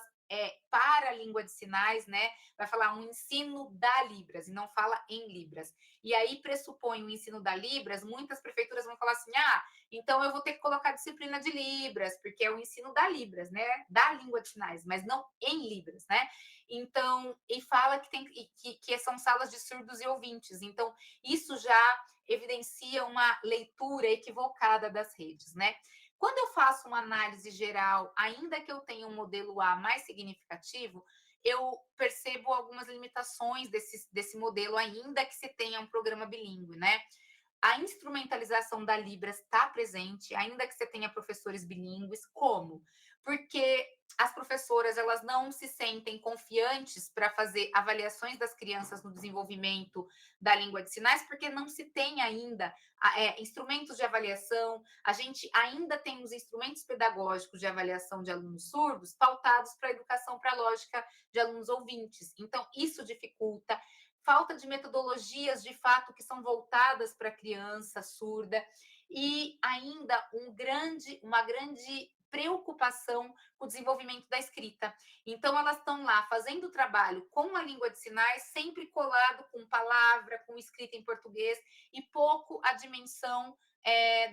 para a língua de sinais, né? Vai falar um ensino da Libras e não fala em Libras. E aí pressupõe o ensino da Libras, muitas prefeituras vão falar assim: ah, então eu vou ter que colocar disciplina de Libras, porque é o ensino da Libras, né? Da língua de sinais, mas não em Libras, né? Então, e fala que são salas de surdos e ouvintes. Então, isso já evidencia uma leitura equivocada das redes, né? Quando eu faço uma análise geral, ainda que eu tenha um modelo A mais significativo, eu percebo algumas limitações desse modelo, ainda que se tenha um programa bilíngue, né? A instrumentalização da Libras está presente, ainda que você tenha professores bilíngues. Como? Porque as professoras elas não se sentem confiantes para fazer avaliações das crianças no desenvolvimento da língua de sinais, porque não se tem ainda instrumentos de avaliação. A gente ainda tem os instrumentos pedagógicos de avaliação de alunos surdos pautados para a educação para a lógica de alunos ouvintes. Então, isso dificulta. Falta de metodologias, de fato, que são voltadas para a criança surda, e ainda uma grande preocupação com o desenvolvimento da escrita. Então, elas estão lá fazendo o trabalho com a língua de sinais, sempre colado com palavra, com escrita em português, e pouco a dimensão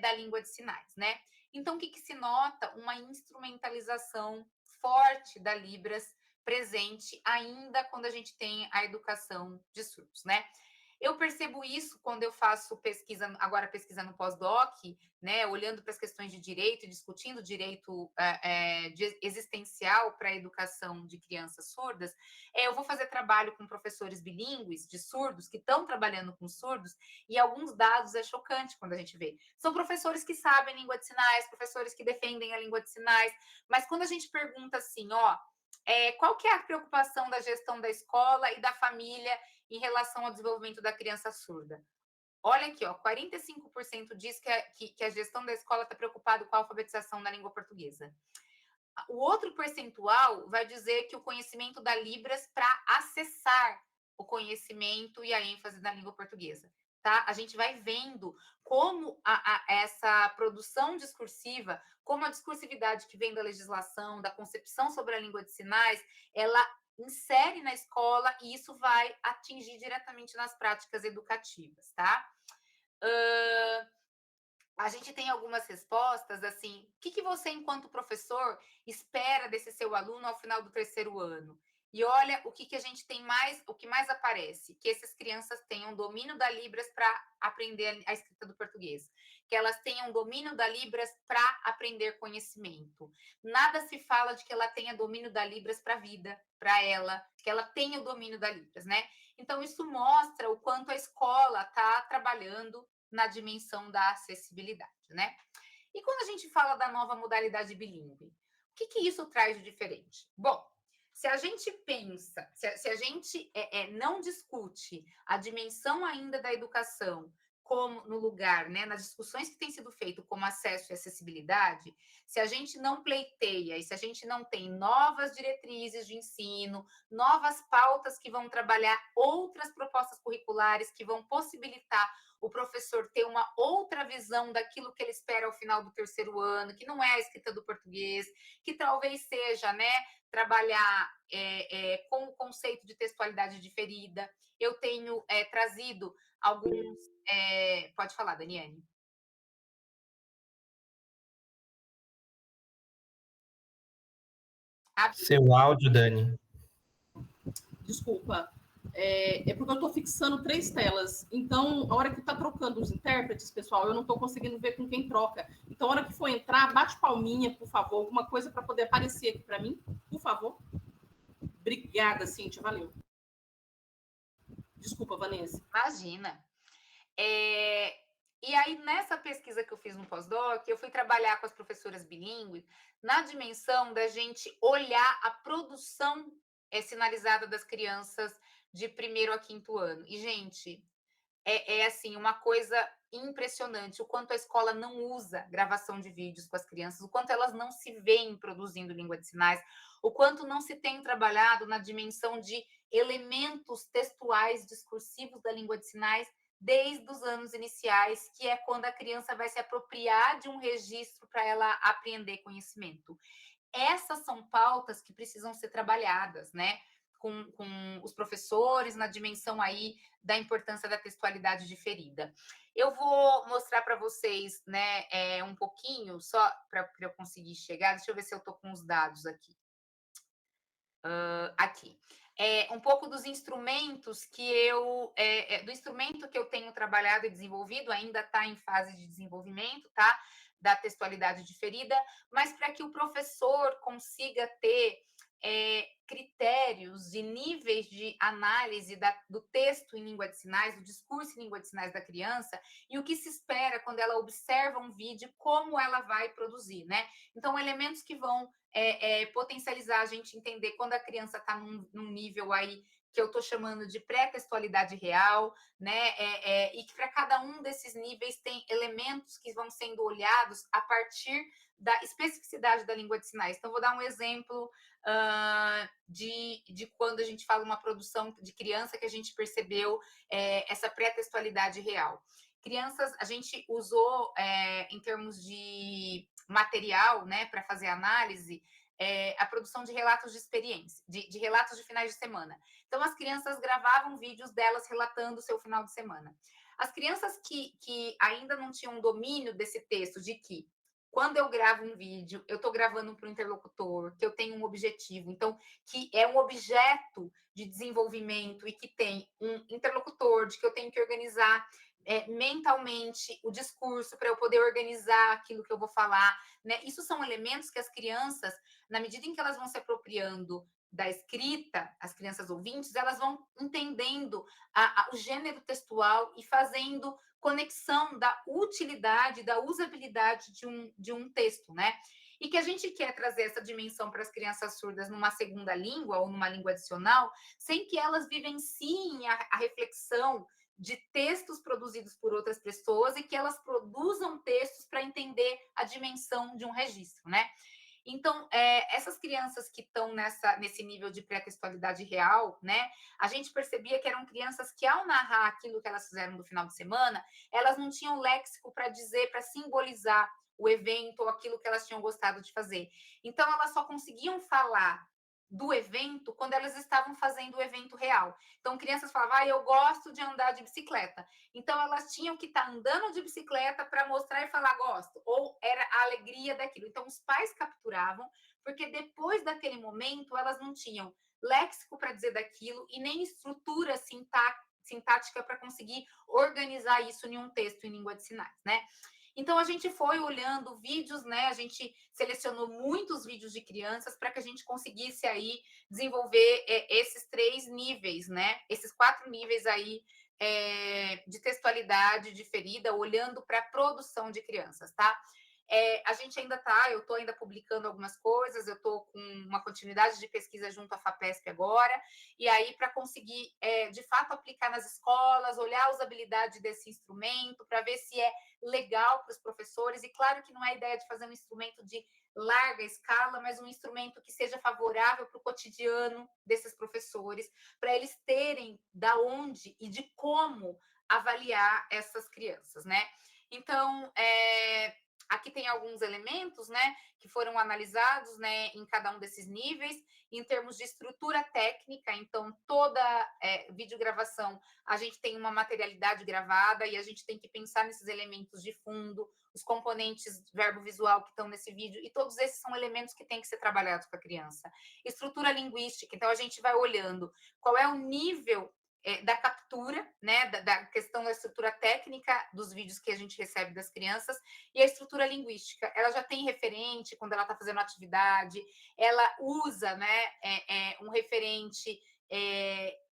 da língua de sinais, né? Então, o que se nota? Uma instrumentalização forte da Libras presente ainda quando a gente tem a educação de surdos, né? Eu percebo isso quando eu faço pesquisa no pós-doc, né, olhando para as questões de direito e discutindo direito existencial para a educação de crianças surdas. Eu vou fazer trabalho com professores bilíngues de surdos que estão trabalhando com surdos, e alguns dados é chocante quando a gente vê. São professores que sabem língua de sinais, professores que defendem a língua de sinais, mas quando a gente pergunta assim, ó, qual que é a preocupação da gestão da escola e da família em relação ao desenvolvimento da criança surda? Olha aqui, ó, 45% diz que a gestão da escola está preocupada com a alfabetização na língua portuguesa. O outro percentual vai dizer que o conhecimento da Libras para acessar o conhecimento e a ênfase na língua portuguesa. Tá? A gente vai vendo como essa produção discursiva, como a discursividade que vem da legislação, da concepção sobre a língua de sinais, ela insere na escola e isso vai atingir diretamente nas práticas educativas, tá? A gente tem algumas respostas, assim, o que você, enquanto professor, espera desse seu aluno ao final do terceiro ano? E olha o que a gente tem mais, o que mais aparece, que essas crianças tenham domínio da Libras para aprender a escrita do português, que elas tenham domínio da Libras para aprender conhecimento. Nada se fala de que ela tenha domínio da Libras para a vida, para ela, que ela tenha o domínio da Libras, né? Então, isso mostra o quanto a escola está trabalhando na dimensão da acessibilidade, né? E quando a gente fala da nova modalidade bilíngue, o que isso traz de diferente? Bom, se a gente pensa, se a gente não discute a dimensão ainda da educação como no lugar, né, nas discussões que têm sido feitas como acesso e acessibilidade, se a gente não pleiteia e se a gente não tem novas diretrizes de ensino, novas pautas que vão trabalhar outras propostas curriculares que vão possibilitar o professor ter uma outra visão daquilo que ele espera ao final do terceiro ano, que não é a escrita do português, que talvez seja, né, trabalhar com o conceito de textualidade diferida. Eu tenho trazido alguns... pode falar, Daniane. Seu áudio, Dani. Desculpa. Porque eu estou fixando 3 telas. Então, a hora que está trocando os intérpretes, pessoal, eu não estou conseguindo ver com quem troca. Então, a hora que for entrar, bate palminha, por favor, alguma coisa para poder aparecer aqui para mim, por favor. Obrigada, Cíntia, valeu. Desculpa, Vanessa. Imagina. E aí, nessa pesquisa que eu fiz no pós-doc, eu fui trabalhar com as professoras bilíngues na dimensão da gente olhar a produção sinalizada das crianças de 1º a 5º ano. E, gente, assim, uma coisa impressionante o quanto a escola não usa gravação de vídeos com as crianças, o quanto elas não se veem produzindo língua de sinais, o quanto não se tem trabalhado na dimensão de elementos textuais discursivos da língua de sinais desde os anos iniciais, que é quando a criança vai se apropriar de um registro para ela aprender conhecimento. Essas são pautas que precisam ser trabalhadas, né? Com os professores na dimensão aí da importância da textualidade diferida. Eu vou mostrar para vocês, né, um pouquinho, só para eu conseguir chegar. Deixa eu ver se eu estou com os dados aqui. Aqui. Um pouco dos instrumentos que do instrumento que eu tenho trabalhado e desenvolvido, ainda está em fase de desenvolvimento, tá? Da textualidade diferida, mas para que o professor consiga ter critérios e níveis de análise do texto em língua de sinais, do discurso em língua de sinais da criança, e o que se espera quando ela observa um vídeo, como ela vai produzir, né? Então, elementos que vão potencializar a gente entender quando a criança está num nível aí que eu estou chamando de pré-textualidade real, né? E que para cada um desses níveis tem elementos que vão sendo olhados a partir da especificidade da língua de sinais. Então, vou dar um exemplo de quando a gente fala uma produção de criança que a gente percebeu essa pré-textualidade real. Crianças, a gente usou, em termos de material, né, para fazer análise, a produção de relatos de experiência, de relatos de finais de semana. Então, as crianças gravavam vídeos delas relatando o seu final de semana. As crianças que ainda não tinham domínio desse texto, de que quando eu gravo um vídeo, eu estou gravando para o interlocutor, que eu tenho um objetivo, então, que é um objeto de desenvolvimento e que tem um interlocutor, de que eu tenho que organizar mentalmente o discurso para eu poder organizar aquilo que eu vou falar, né? Isso são elementos que as crianças, na medida em que elas vão se apropriando da escrita, as crianças ouvintes, elas vão entendendo o gênero textual e fazendo conexão da utilidade, da usabilidade de um texto, né? E que a gente quer trazer essa dimensão para as crianças surdas numa segunda língua ou numa língua adicional, sem que elas vivenciem a reflexão de textos produzidos por outras pessoas e que elas produzam textos para entender a dimensão de um registro, né? Então, essas crianças que estão nesse nível de pré-textualidade real, né? A gente percebia que eram crianças que, ao narrar aquilo que elas fizeram no final de semana, elas não tinham léxico para dizer, para simbolizar o evento ou aquilo que elas tinham gostado de fazer. Então, elas só conseguiam falar do evento quando elas estavam fazendo o evento real. Então, crianças falavam, eu gosto de andar de bicicleta. Então, elas tinham que estar andando de bicicleta para mostrar e falar, gosto. Ou era a alegria daquilo. Então, os pais capturavam, porque depois daquele momento, elas não tinham léxico para dizer daquilo e nem estrutura sintática para conseguir organizar isso em um texto em língua de sinais, né? Então, a gente foi olhando vídeos, né? A gente selecionou muitos vídeos de crianças para que a gente conseguisse aí desenvolver esses 3 níveis, né? Esses 4 níveis aí de textualidade diferida, olhando para a produção de crianças, tá? A gente ainda eu estou ainda publicando algumas coisas, eu estou com uma continuidade de pesquisa junto à FAPESP agora, e aí para conseguir, de fato, aplicar nas escolas, olhar a usabilidade desse instrumento, para ver se é legal para os professores, e claro que não é a ideia de fazer um instrumento de larga escala, mas um instrumento que seja favorável para o cotidiano desses professores, para eles terem da onde e de como avaliar essas crianças, né? Então, aqui tem alguns elementos, né, que foram analisados, né, em cada um desses níveis, em termos de estrutura técnica. Então, toda videogravação, a gente tem uma materialidade gravada e a gente tem que pensar nesses elementos de fundo, os componentes verbo-visual que estão nesse vídeo, e todos esses são elementos que têm que ser trabalhados com a criança. Estrutura linguística, então a gente vai olhando qual é o nível da captura, né, da questão da estrutura técnica dos vídeos que a gente recebe das crianças, e a estrutura linguística. Ela já tem referente quando ela está fazendo atividade, ela usa, né, um referente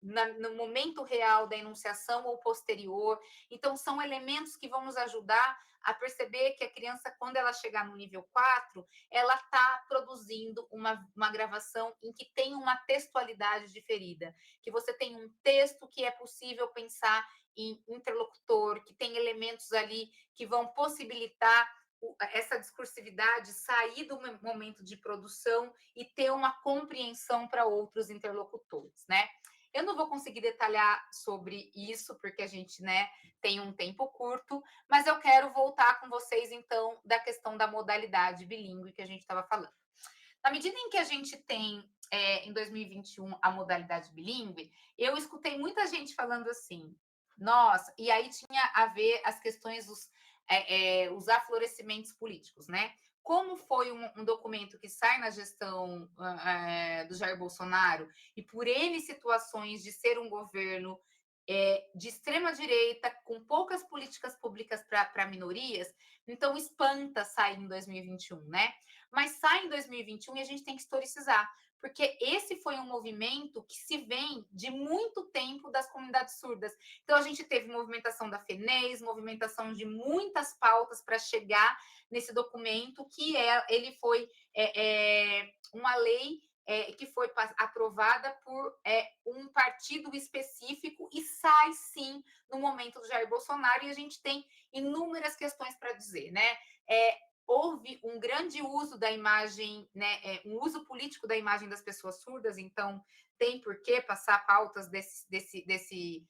no momento real da enunciação ou posterior. Então, são elementos que vão nos ajudar a perceber que a criança, quando ela chegar no nível 4, ela está produzindo uma gravação em que tem uma textualidade diferida, que você tem um texto que é possível pensar em interlocutor, que tem elementos ali que vão possibilitar essa discursividade sair do momento de produção e ter uma compreensão para outros interlocutores, né? Eu não vou conseguir detalhar sobre isso, porque a gente, né, tem um tempo curto, mas eu quero voltar com vocês, então, da questão da modalidade bilíngue que a gente estava falando. Na medida em que a gente tem, em 2021, a modalidade bilíngue, eu escutei muita gente falando assim, nossa, e aí tinha a ver as questões os aflorecimentos políticos, né? Como foi um documento que sai na gestão do Jair Bolsonaro, e por N situações de ser um governo de extrema-direita, com poucas políticas públicas para minorias, então espanta sair em 2021, né? Mas sai em 2021 e a gente tem que historicizar, porque esse foi um movimento que se vem de muito tempo das comunidades surdas. Então, a gente teve movimentação da FENES, movimentação de muitas pautas para chegar nesse documento, que ele foi uma lei que foi aprovada por um partido específico e sai, sim, no momento do Jair Bolsonaro, e a gente tem inúmeras questões para dizer, né? Houve um grande uso da imagem, né, um uso político da imagem das pessoas surdas, então tem por que passar pautas desse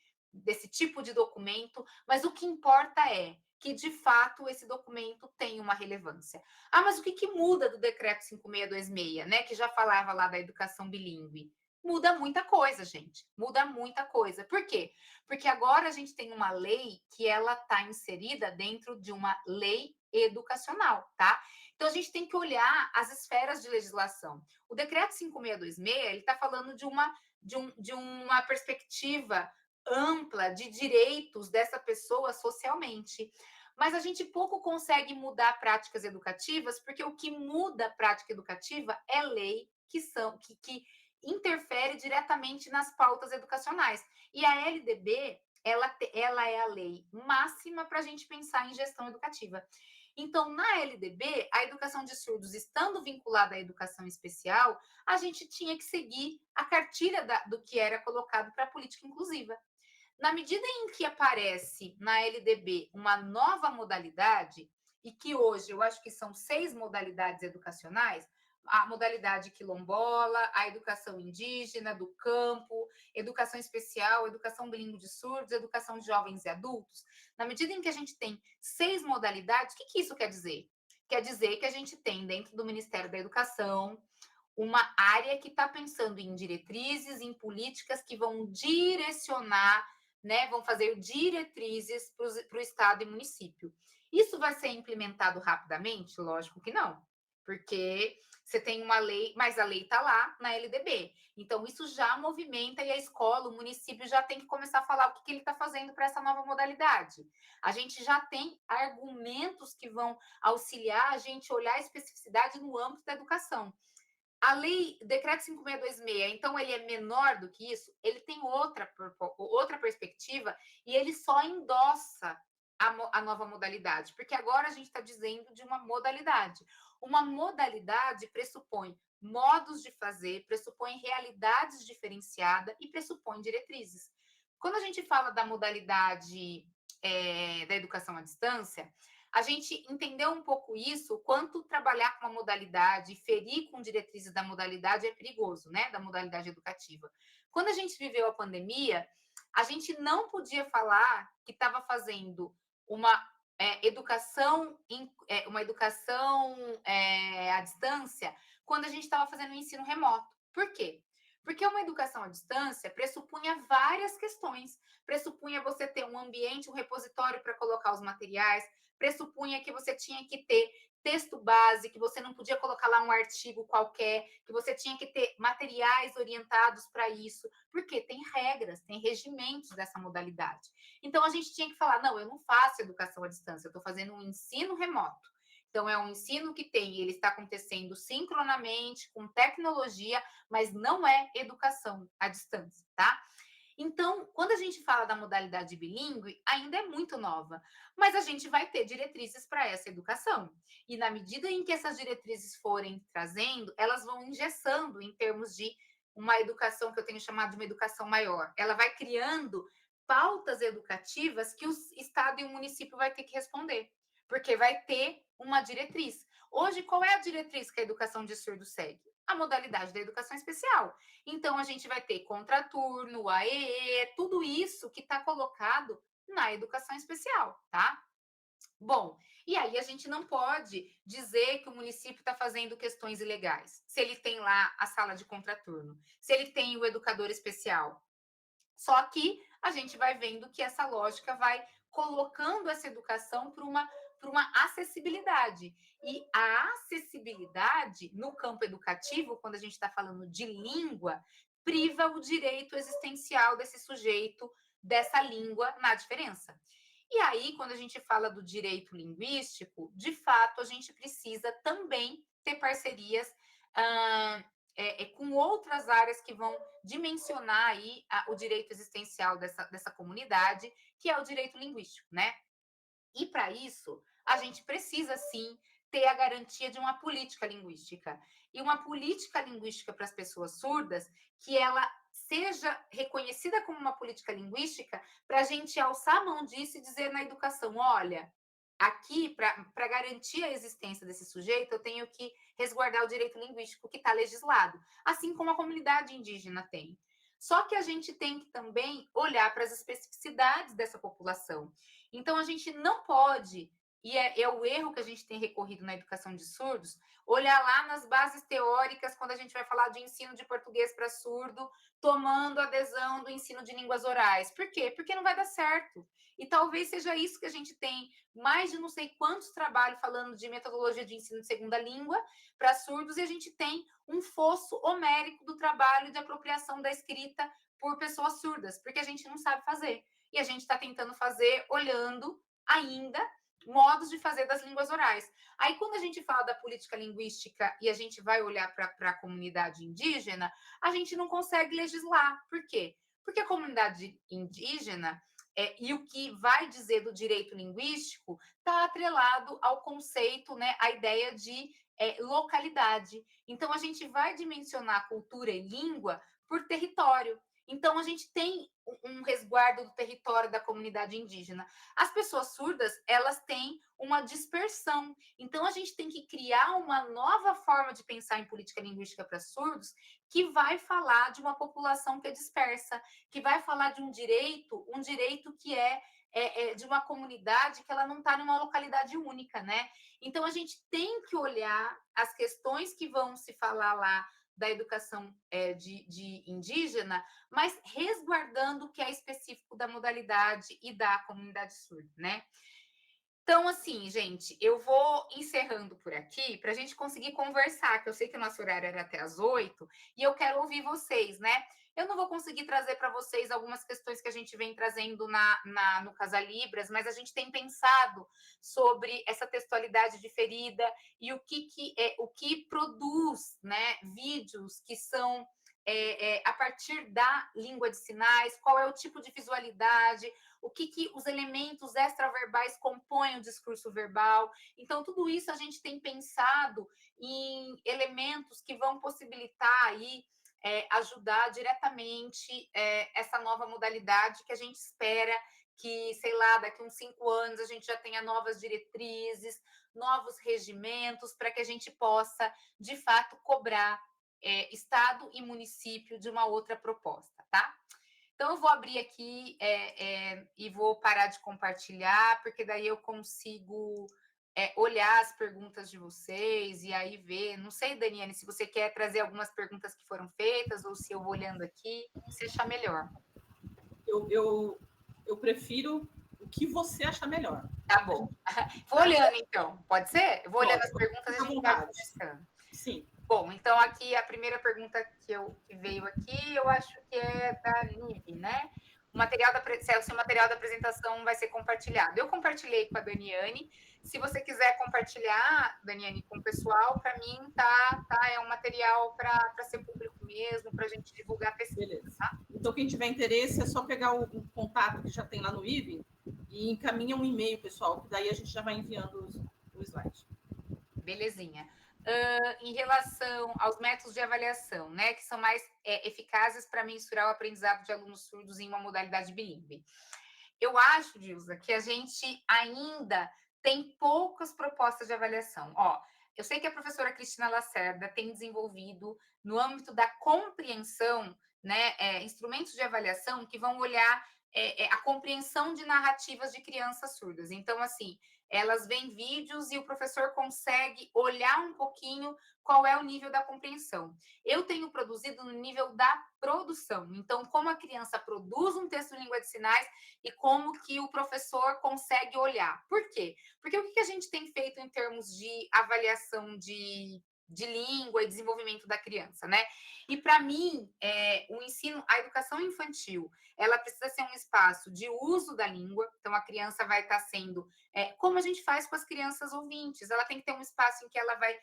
tipo de documento, mas o que importa é que, de fato, esse documento tem uma relevância. Mas o que muda do decreto 5626, né, que já falava lá da educação bilíngue? Muda muita coisa, gente. Muda muita coisa. Por quê? Porque agora a gente tem uma lei que ela está inserida dentro de uma lei educacional, tá? Então a gente tem que olhar as esferas de legislação. O decreto 5626, ele está falando de uma perspectiva ampla de direitos dessa pessoa socialmente. Mas a gente pouco consegue mudar práticas educativas, porque o que muda a prática educativa é lei que interfere diretamente nas pautas educacionais. E a LDB, ela é a lei máxima para a gente pensar em gestão educativa. Então, na LDB, a educação de surdos estando vinculada à educação especial, a gente tinha que seguir a cartilha do que era colocado para a política inclusiva. Na medida em que aparece na LDB uma nova modalidade, e que hoje eu acho que são 6 modalidades educacionais, a modalidade quilombola, a educação indígena, do campo, educação especial, educação bilíngue de surdos, educação de jovens e adultos. Na medida em que a gente tem 6 modalidades, o que isso quer dizer? Quer dizer que a gente tem dentro do Ministério da Educação uma área que está pensando em diretrizes, em políticas que vão direcionar, né, vão fazer diretrizes para o Estado e município. Isso vai ser implementado rapidamente? Lógico que não, porque você tem uma lei, mas a lei está lá na LDB. Então, isso já movimenta, e a escola, o município já tem que começar a falar o que ele está fazendo para essa nova modalidade. A gente já tem argumentos que vão auxiliar a gente a olhar a especificidade no âmbito da educação. A lei, o decreto 5626, então ele é menor do que isso, ele tem outra perspectiva, e ele só endossa a nova modalidade? Porque agora a gente está dizendo de uma modalidade. Uma modalidade pressupõe modos de fazer, pressupõe realidades diferenciadas e pressupõe diretrizes. Quando a gente fala da modalidade da educação à distância, a gente entendeu um pouco isso, o quanto trabalhar com uma modalidade, ferir com diretrizes da modalidade é perigoso, né? Da modalidade educativa. Quando a gente viveu a pandemia, a gente não podia falar que estava fazendo uma uma educação à distância, quando a gente estava fazendo o ensino remoto. Por quê? Porque uma educação à distância pressupunha várias questões. Pressupunha você ter um ambiente, um repositório para colocar os materiais, pressupunha que você tinha que ter texto base, que você não podia colocar lá um artigo qualquer, que você tinha que ter materiais orientados para isso, porque tem regras, tem regimentos dessa modalidade. Então, a gente tinha que falar, não, eu não faço educação à distância, eu estou fazendo um ensino remoto. Então, é um ensino que ele está acontecendo sincronamente, com tecnologia, mas não é educação à distância, tá? Então, quando a gente fala da modalidade bilíngue, ainda é muito nova, mas a gente vai ter diretrizes para essa educação. E na medida em que essas diretrizes forem trazendo, elas vão engessando em termos de uma educação que eu tenho chamado de uma educação maior. Ela vai criando pautas educativas que o Estado e o município vai ter que responder, porque vai ter uma diretriz. Hoje, qual é a diretriz que a educação de surdo segue? A modalidade da educação especial. Então, a gente vai ter contraturno, AEE, tudo isso que está colocado na educação especial, tá? Bom, e aí a gente não pode dizer que o município está fazendo questões ilegais, se ele tem lá a sala de contraturno, se ele tem o educador especial. Só que a gente vai vendo que essa lógica vai colocando essa educação para uma acessibilidade. E a acessibilidade no campo educativo, quando a gente está falando de língua, priva o direito existencial desse sujeito, dessa língua, na diferença. E aí, quando a gente fala do direito linguístico, de fato, a gente precisa também ter parcerias com outras áreas que vão dimensionar aí o direito existencial dessa comunidade, que é o direito linguístico, né? E para isso, a gente precisa sim ter a garantia de uma política linguística. E uma política linguística para as pessoas surdas que ela seja reconhecida como uma política linguística para a gente alçar a mão disso e dizer na educação, olha, aqui, para garantir a existência desse sujeito, eu tenho que resguardar o direito linguístico que está legislado, assim como a comunidade indígena tem. Só que a gente tem que também olhar para as especificidades dessa população. Então, a gente não pode, e é o erro que a gente tem recorrido na educação de surdos, olhar lá nas bases teóricas, quando a gente vai falar de ensino de português para surdo, tomando adesão do ensino de línguas orais. Por quê? Porque não vai dar certo. E talvez seja isso que a gente tem mais de não sei quantos trabalhos falando de metodologia de ensino de segunda língua para surdos, e a gente tem um fosso homérico do trabalho de apropriação da escrita por pessoas surdas, porque a gente não sabe fazer. E a gente está tentando fazer olhando ainda modos de fazer das línguas orais. Aí, quando a gente fala da política linguística e a gente vai olhar para a comunidade indígena, a gente não consegue legislar. Por quê? Porque a comunidade indígena e o que vai dizer do direito linguístico está atrelado ao conceito, né, à ideia de localidade. Então, a gente vai dimensionar cultura e língua por território. Então, a gente tem um resguardo do território da comunidade indígena. As pessoas surdas, elas têm uma dispersão. Então, a gente tem que criar uma nova forma de pensar em política linguística para surdos que vai falar de uma população que é dispersa, que vai falar de um direito que é de uma comunidade que ela não está numa localidade única, né? Então, a gente tem que olhar as questões que vão se falar lá da educação de indígena, mas resguardando o que é específico da modalidade e da comunidade surda, né? Então, assim, gente, eu vou encerrando por aqui para a gente conseguir conversar, que eu sei que o nosso horário era até às 8, e eu quero ouvir vocês, né? Eu não vou conseguir trazer para vocês algumas questões que a gente vem trazendo no Casa Libras, mas a gente tem pensado sobre essa textualidade diferida e o que produz, né, vídeos que são a partir da língua de sinais, qual é o tipo de visualidade, o que os elementos extraverbais compõem o discurso verbal. Então, tudo isso a gente tem pensado em elementos que vão possibilitar aí ajudar diretamente essa nova modalidade que a gente espera que, sei lá, daqui a uns 5 anos a gente já tenha novas diretrizes, novos regimentos, para que a gente possa, de fato, cobrar Estado e município de uma outra proposta, tá? Então, eu vou abrir aqui e vou parar de compartilhar, porque daí eu consigo olhar as perguntas de vocês e aí ver. Não sei, Daniane, se você quer trazer algumas perguntas que foram feitas ou se eu vou olhando aqui, se achar melhor. Eu prefiro o que você achar melhor. Tá bom. Vou olhando, então. Pode ser? Eu vou olhando as perguntas e a gente vai vontade. conversando. Sim. Bom, então aqui a primeira pergunta que veio aqui, eu acho que é da Nive, né? Se o material da apresentação vai ser compartilhado. Eu compartilhei com a Daniane. Se você quiser compartilhar, Daniane, com o pessoal, para mim é um material para ser público mesmo, para a gente divulgar a pesquisa. Beleza. Tá? Então, quem tiver interesse, é só pegar o contato que já tem lá no IVE e encaminha um e-mail, pessoal, que daí a gente já vai enviando o slide. Belezinha. Em relação aos métodos de avaliação, né, que são mais eficazes para mensurar o aprendizado de alunos surdos em uma modalidade bilíngue. Eu acho, Dilsa, que a gente ainda tem poucas propostas de avaliação. Eu sei que a professora Cristina Lacerda tem desenvolvido, no âmbito da compreensão, né, instrumentos de avaliação que vão olhar a compreensão de narrativas de crianças surdas. Então, assim, elas veem vídeos e o professor consegue olhar um pouquinho qual é o nível da compreensão. Eu tenho produzido no nível da produção. Então, como a criança produz um texto em língua de sinais e como que o professor consegue olhar. Por quê? Porque o que a gente tem feito em termos de avaliação de língua e desenvolvimento da criança, né? E para mim, o ensino, a educação infantil, ela precisa ser um espaço de uso da língua. Então, a criança vai estar sendo como a gente faz com as crianças ouvintes. Ela tem que ter um espaço em que ela vai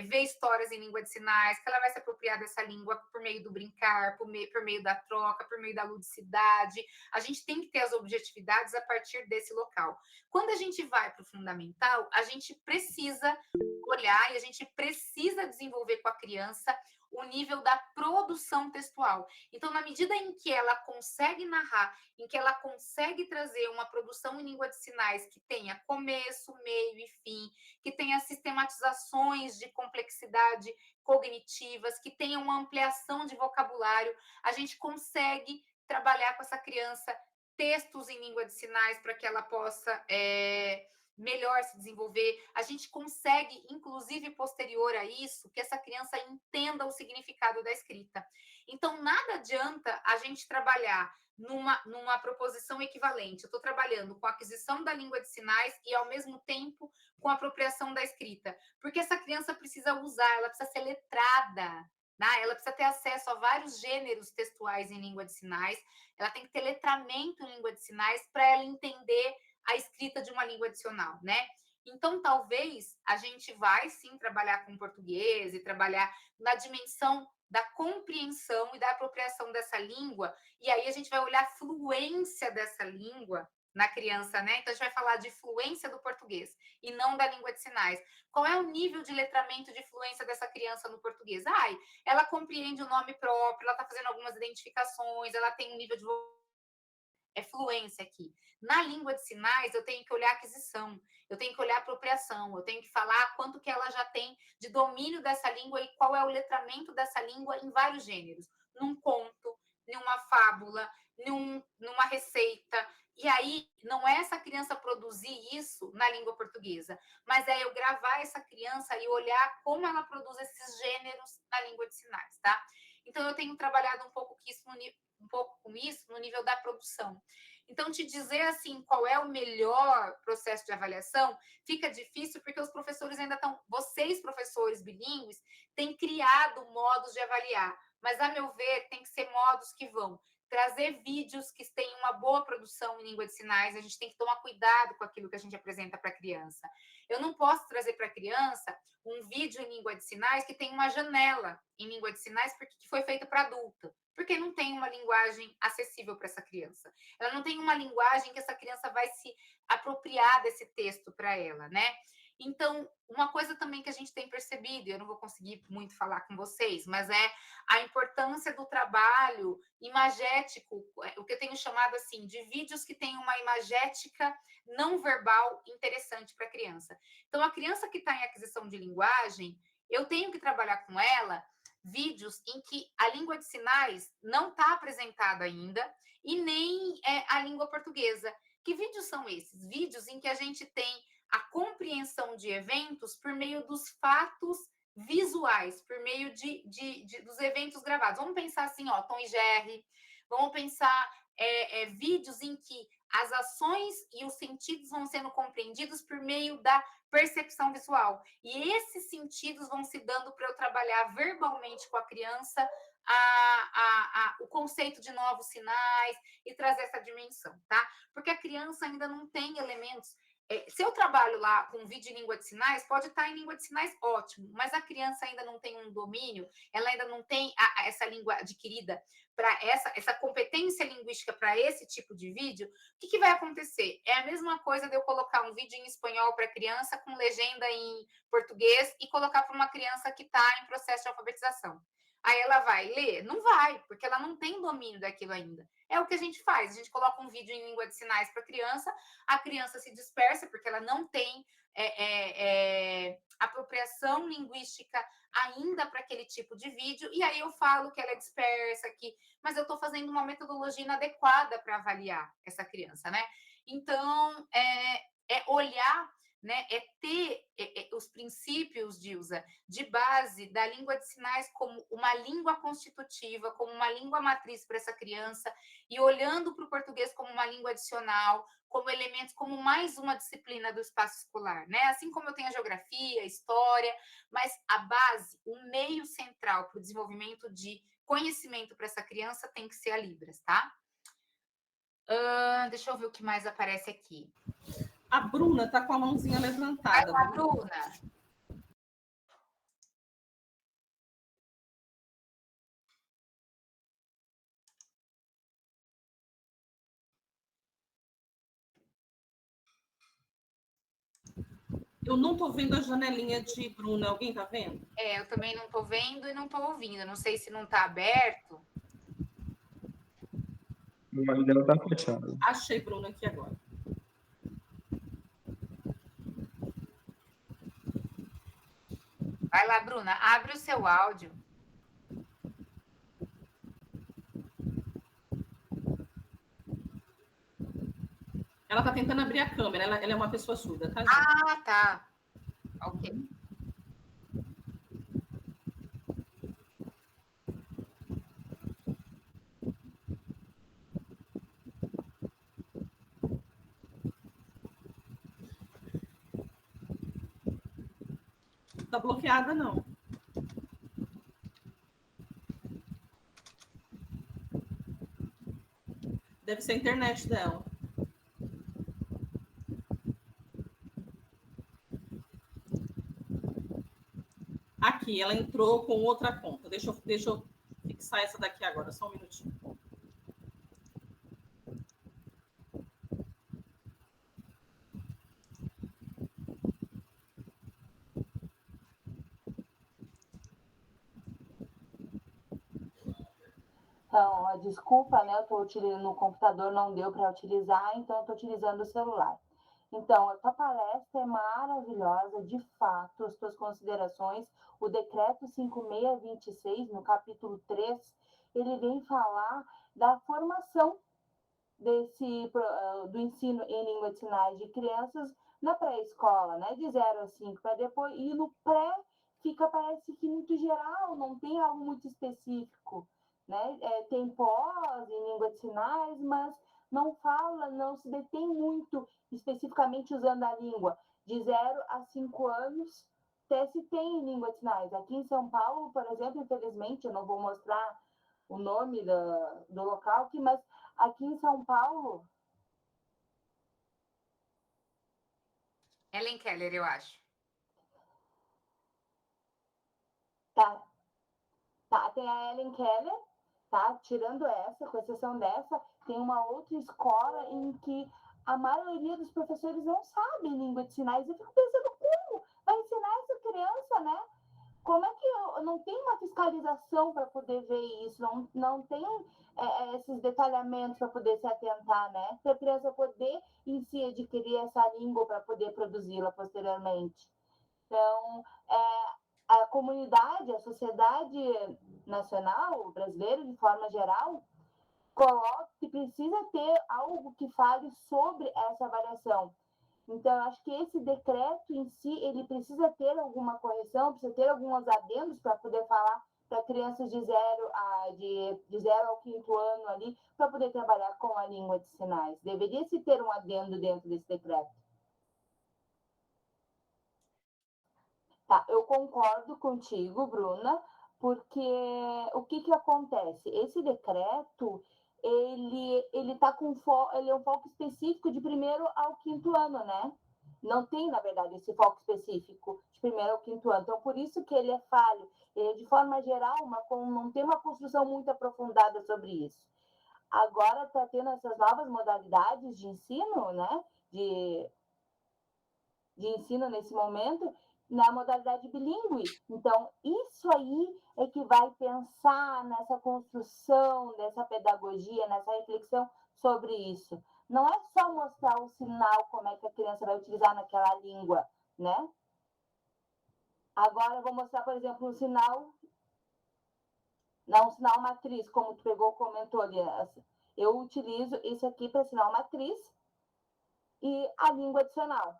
ver histórias em língua de sinais, que ela vai se apropriar dessa língua por meio do brincar, por meio da troca, por meio da ludicidade. A gente tem que ter as objetividades a partir desse local. Quando a gente vai para o fundamental, a gente precisa olhar e a gente precisa desenvolver com a criança o nível da produção textual. Então, na medida em que ela consegue narrar, em que ela consegue trazer uma produção em língua de sinais que tenha começo, meio e fim, que tenha sistematizações de complexidade cognitivas, que tenha uma ampliação de vocabulário, a gente consegue trabalhar com essa criança textos em língua de sinais para que ela possa melhor se desenvolver. A gente consegue, inclusive, posterior a isso, que essa criança entenda o significado da escrita. Então, nada adianta a gente trabalhar numa proposição equivalente. Eu estou trabalhando com a aquisição da língua de sinais e, ao mesmo tempo, com a apropriação da escrita. Porque essa criança precisa usar, ela precisa ser letrada, né? Ela precisa ter acesso a vários gêneros textuais em língua de sinais, ela tem que ter letramento em língua de sinais para ela entender a escrita de uma língua adicional, né? Então, talvez a gente vai sim trabalhar com português e trabalhar na dimensão da compreensão e da apropriação dessa língua, e aí a gente vai olhar a fluência dessa língua na criança, né? Então, a gente vai falar de fluência do português e não da língua de sinais. Qual é o nível de letramento de fluência dessa criança no português? Ela compreende o nome próprio, ela está fazendo algumas identificações, ela tem um nível de fluência aqui. Na língua de sinais, eu tenho que olhar aquisição, eu tenho que olhar apropriação, eu tenho que falar quanto que ela já tem de domínio dessa língua e qual é o letramento dessa língua em vários gêneros. Num conto, numa fábula, numa receita. E aí, não é essa criança produzir isso na língua portuguesa, mas é eu gravar essa criança e olhar como ela produz esses gêneros na língua de sinais, tá? Então, eu tenho trabalhado um pouco com isso no nível da produção. Então, te dizer assim qual é o melhor processo de avaliação fica difícil porque os professores ainda estão... Vocês, professores bilíngues, têm criado modos de avaliar, mas, a meu ver, tem que ser modos que vão trazer vídeos que tenham uma boa produção em língua de sinais. A gente tem que tomar cuidado com aquilo que a gente apresenta para a criança. Eu não posso trazer para a criança um vídeo em língua de sinais que tem uma janela em língua de sinais que foi feita para adulta, porque não tem uma linguagem acessível para essa criança. Ela não tem uma linguagem que essa criança vai se apropriar desse texto para ela, né? Então, uma coisa também que a gente tem percebido, eu não vou conseguir muito falar com vocês, mas é a importância do trabalho imagético, o que eu tenho chamado assim de vídeos que têm uma imagética não verbal interessante para a criança. Então, a criança que está em aquisição de linguagem, eu tenho que trabalhar com ela vídeos em que a língua de sinais não está apresentada ainda e nem a língua portuguesa. Que vídeos são esses? Vídeos em que a gente tem a compreensão de eventos por meio dos fatos visuais, por meio dos eventos gravados. Vamos pensar assim, ó, Tom e Jerry. Vamos pensar vídeos em que as ações e os sentidos vão sendo compreendidos por meio da percepção visual. E esses sentidos vão se dando para eu trabalhar verbalmente com a criança o conceito de novos sinais e trazer essa dimensão, tá? Porque a criança ainda não tem elementos. Se eu trabalho lá com vídeo em língua de sinais, pode estar em língua de sinais, ótimo, mas a criança ainda não tem um domínio, ela ainda não tem essa língua adquirida para essa competência linguística para esse tipo de vídeo. O que vai acontecer? É a mesma coisa de eu colocar um vídeo em espanhol para a criança com legenda em português e colocar para uma criança que está em processo de alfabetização. Aí ela vai ler? Não vai, porque ela não tem domínio daquilo ainda. É o que a gente faz, a gente coloca um vídeo em língua de sinais para a criança se dispersa, porque ela não tem apropriação linguística ainda para aquele tipo de vídeo, e aí eu falo que ela é dispersa, mas eu estou fazendo uma metodologia inadequada para avaliar essa criança, né? Então, olhar, né, ter os princípios, Dilsa, de base da língua de sinais como uma língua constitutiva, como uma língua matriz para essa criança, e olhando para o português como uma língua adicional, como elementos, como mais uma disciplina do espaço escolar, né? Assim como eu tenho a geografia, a história, mas a base, o meio central para o desenvolvimento de conhecimento para essa criança tem que ser a Libras, tá? Deixa eu ver o que mais aparece aqui. A Bruna está com a mãozinha levantada. Vai lá, Bruna. Eu não estou vendo a janelinha de Bruna. Alguém está vendo? Eu também não estou vendo e não estou ouvindo. Não sei se não está aberto. Ainda não está fechado. Achei Bruna aqui agora. Vai lá, Bruna. Abre o seu áudio. Ela está tentando abrir a câmera. Ela é uma pessoa surda, tá, gente? Ah, tá. Ok. Tá bloqueada, não. Deve ser a internet dela. Aqui, ela entrou com outra conta. Deixa eu fixar essa daqui agora, só um minutinho. Então, desculpa, né? Eu estou utilizando no computador, não deu para utilizar, então eu estou utilizando o celular. Então, a tua palestra é maravilhosa, de fato, as tuas considerações. O decreto 5626, no capítulo 3, ele vem falar da formação do ensino em língua de sinais de crianças na pré-escola, né? De 0 a 5, para depois, e no pré parece que muito geral, não tem algo muito específico, né? Tem pós em língua de sinais, mas não se detém muito especificamente usando a língua. De 0 a 5 anos, até se tem em língua de sinais. Aqui em São Paulo, por exemplo, infelizmente, eu não vou mostrar o nome do local, mas aqui em São Paulo... Helen Keller, eu acho. Tá, tem a Helen Keller, tá? Tirando essa, com exceção dessa, tem uma outra escola em que a maioria dos professores não sabe língua de sinais. Eu fico pensando, como vai ensinar essa criança, né? Como é que não tem uma fiscalização para poder ver isso? Não tem esses detalhamentos para poder se atentar, né? Para a criança poder em si adquirir essa língua para poder produzi-la posteriormente. Então, a comunidade, a sociedade nacional brasileira, de forma geral, coloca que precisa ter algo que fale sobre essa avaliação. Então, acho que esse decreto em si, ele precisa ter alguma correção, precisa ter alguns adendos para poder falar para crianças de 0 ao 5º ano ali, para poder trabalhar com a língua de sinais. Deveria se ter um adendo dentro desse decreto. Tá, eu concordo contigo, Bruna, porque o que acontece? Esse decreto, ele tá com ele é um foco específico de 1º ao 5º ano, né? Não tem, na verdade, esse foco específico de 1º ao 5º ano. Então, por isso que ele é falho. Ele, de forma geral, não tem uma construção muito aprofundada sobre isso. Agora está tendo essas novas modalidades de ensino, né? De ensino nesse momento, na modalidade bilíngue. Então, isso aí é que vai pensar nessa construção, dessa pedagogia, nessa reflexão sobre isso. Não é só mostrar o sinal, como é que a criança vai utilizar naquela língua, né? Agora, eu vou mostrar, por exemplo, um sinal matriz, como tu comentou ali. Eu utilizo isso aqui para sinal matriz e a língua adicional.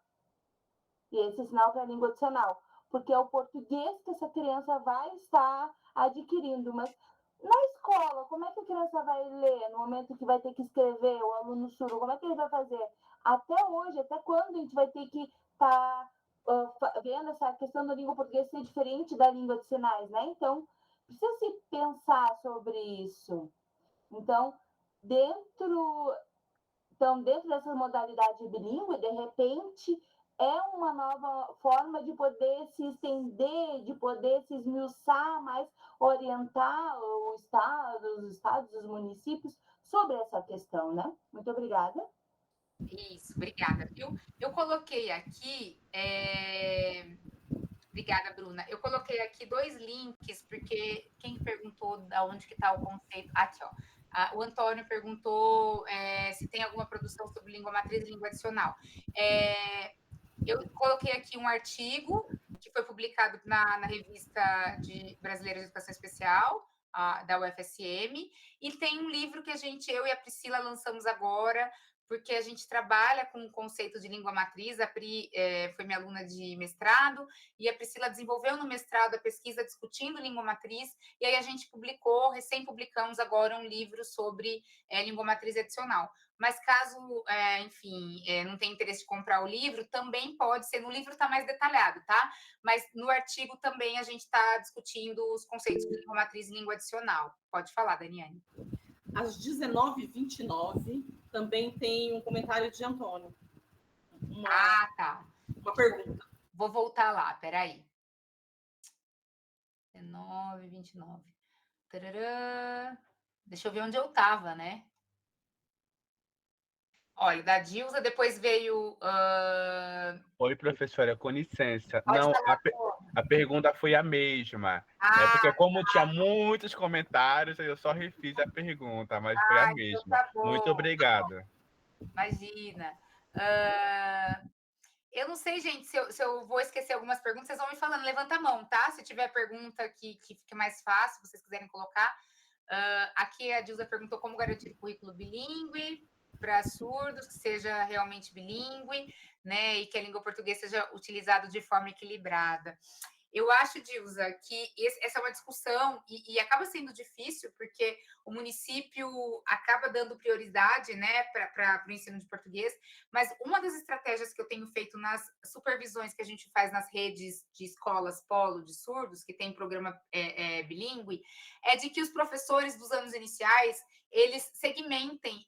E esse sinal para a língua adicional, porque é o português que essa criança vai estar adquirindo. Mas na escola, como é que a criança vai ler no momento que vai ter que escrever, o aluno surdo, como é que ele vai fazer? Até hoje, até quando a gente vai ter que estar vendo essa questão da língua portuguesa ser diferente da língua de sinais, né? Então, precisa se pensar sobre isso. Então, dentro dessa modalidade bilíngue, de repente, é uma nova forma de poder se estender, de poder se esmiuçar mais, orientar os estados, os municípios sobre essa questão, né? Muito obrigada. Isso, obrigada, viu? Eu coloquei aqui... Obrigada, Bruna. Eu coloquei aqui 2 links, porque quem perguntou de onde que está o conceito... Aqui, ó. O Antônio perguntou se tem alguma produção sobre língua matriz e língua adicional. Eu coloquei aqui um artigo que foi publicado na revista Brasileira de Educação Especial, da UFSM, e tem um livro que eu e a Priscila lançamos agora, porque a gente trabalha com o conceito de língua matriz. A Pri foi minha aluna de mestrado, e a Priscila desenvolveu no mestrado a pesquisa discutindo língua matriz, e aí a gente recém-publicamos agora um livro sobre língua matriz adicional. Mas caso, enfim, não tenha interesse de comprar o livro, também pode ser, no livro está mais detalhado, tá? Mas no artigo também a gente está discutindo os conceitos de língua matriz e língua adicional. Pode falar, Daniane. Às 19h29, também tem um comentário de Antônio. Tá. Uma pergunta. Vou voltar lá, peraí. 19h29. Tarará. Deixa eu ver onde eu estava, né? Olha, da Dilza, depois veio... Oi, professora, com licença. Não, a pergunta foi a mesma. Porque como tinha muitos comentários, eu só refiz a pergunta, mas foi a mesma. Então tá bom. Muito obrigado. Imagina. Eu não sei, gente, se eu vou esquecer algumas perguntas, vocês vão me falando, levanta a mão, tá? Se tiver pergunta que fique mais fácil, se vocês quiserem colocar. Aqui a Dilza perguntou como garantir o currículo bilíngue para surdos, que seja realmente bilíngue, né? E que a língua portuguesa seja utilizada de forma equilibrada. Eu acho, Dilza, que essa é uma discussão e acaba sendo difícil, porque o município acaba dando prioridade, né, para o ensino de português, mas uma das estratégias que eu tenho feito nas supervisões que a gente faz nas redes de escolas polo de surdos, que tem programa bilíngue, é de que os professores dos anos iniciais, eles segmentem...